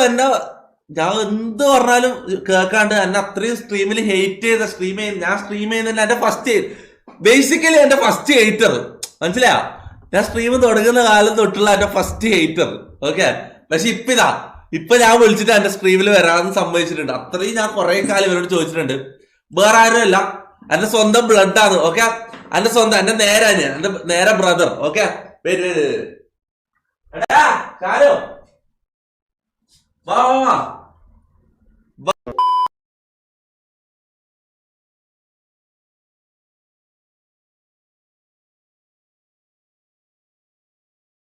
എന്നെ ഞാൻ എന്ത് പറഞ്ഞാലും കേൾക്കാണ്ട് എന്നെ അത്രയും സ്ട്രീമിൽ ഹെയ്റ്റ് ചെയ്ത ഞാൻ സ്ട്രീം ചെയ്യുന്നതിന് എന്റെ ബേസിക്കലി എന്റെ ഫസ്റ്റ് ഹെയ്റ്റർ മനസ്സിലായോ? ഞാൻ സ്ട്രീം തുടങ്ങുന്ന കാലം തൊട്ടുള്ള എന്റെ ഫസ്റ്റ് ഹെയ്റ്റർ. ഓക്കെ പക്ഷെ ഇപ്പൊ ഞാൻ വിളിച്ചിട്ട് എന്റെ സ്ട്രീമിൽ വരാമെന്ന് സമ്മതിച്ചിട്ടുണ്ട്. അത്രയും ഞാൻ കുറെ കാലം ഇവരോട് ചോദിച്ചിട്ടുണ്ട്. വേറെ ആരുമല്ല, എന്റെ സ്വന്തം ബ്ലഡ് ആണ്. ഓക്കെ എന്റെ നേരെ ബ്രദർ. ഓക്കെ വാ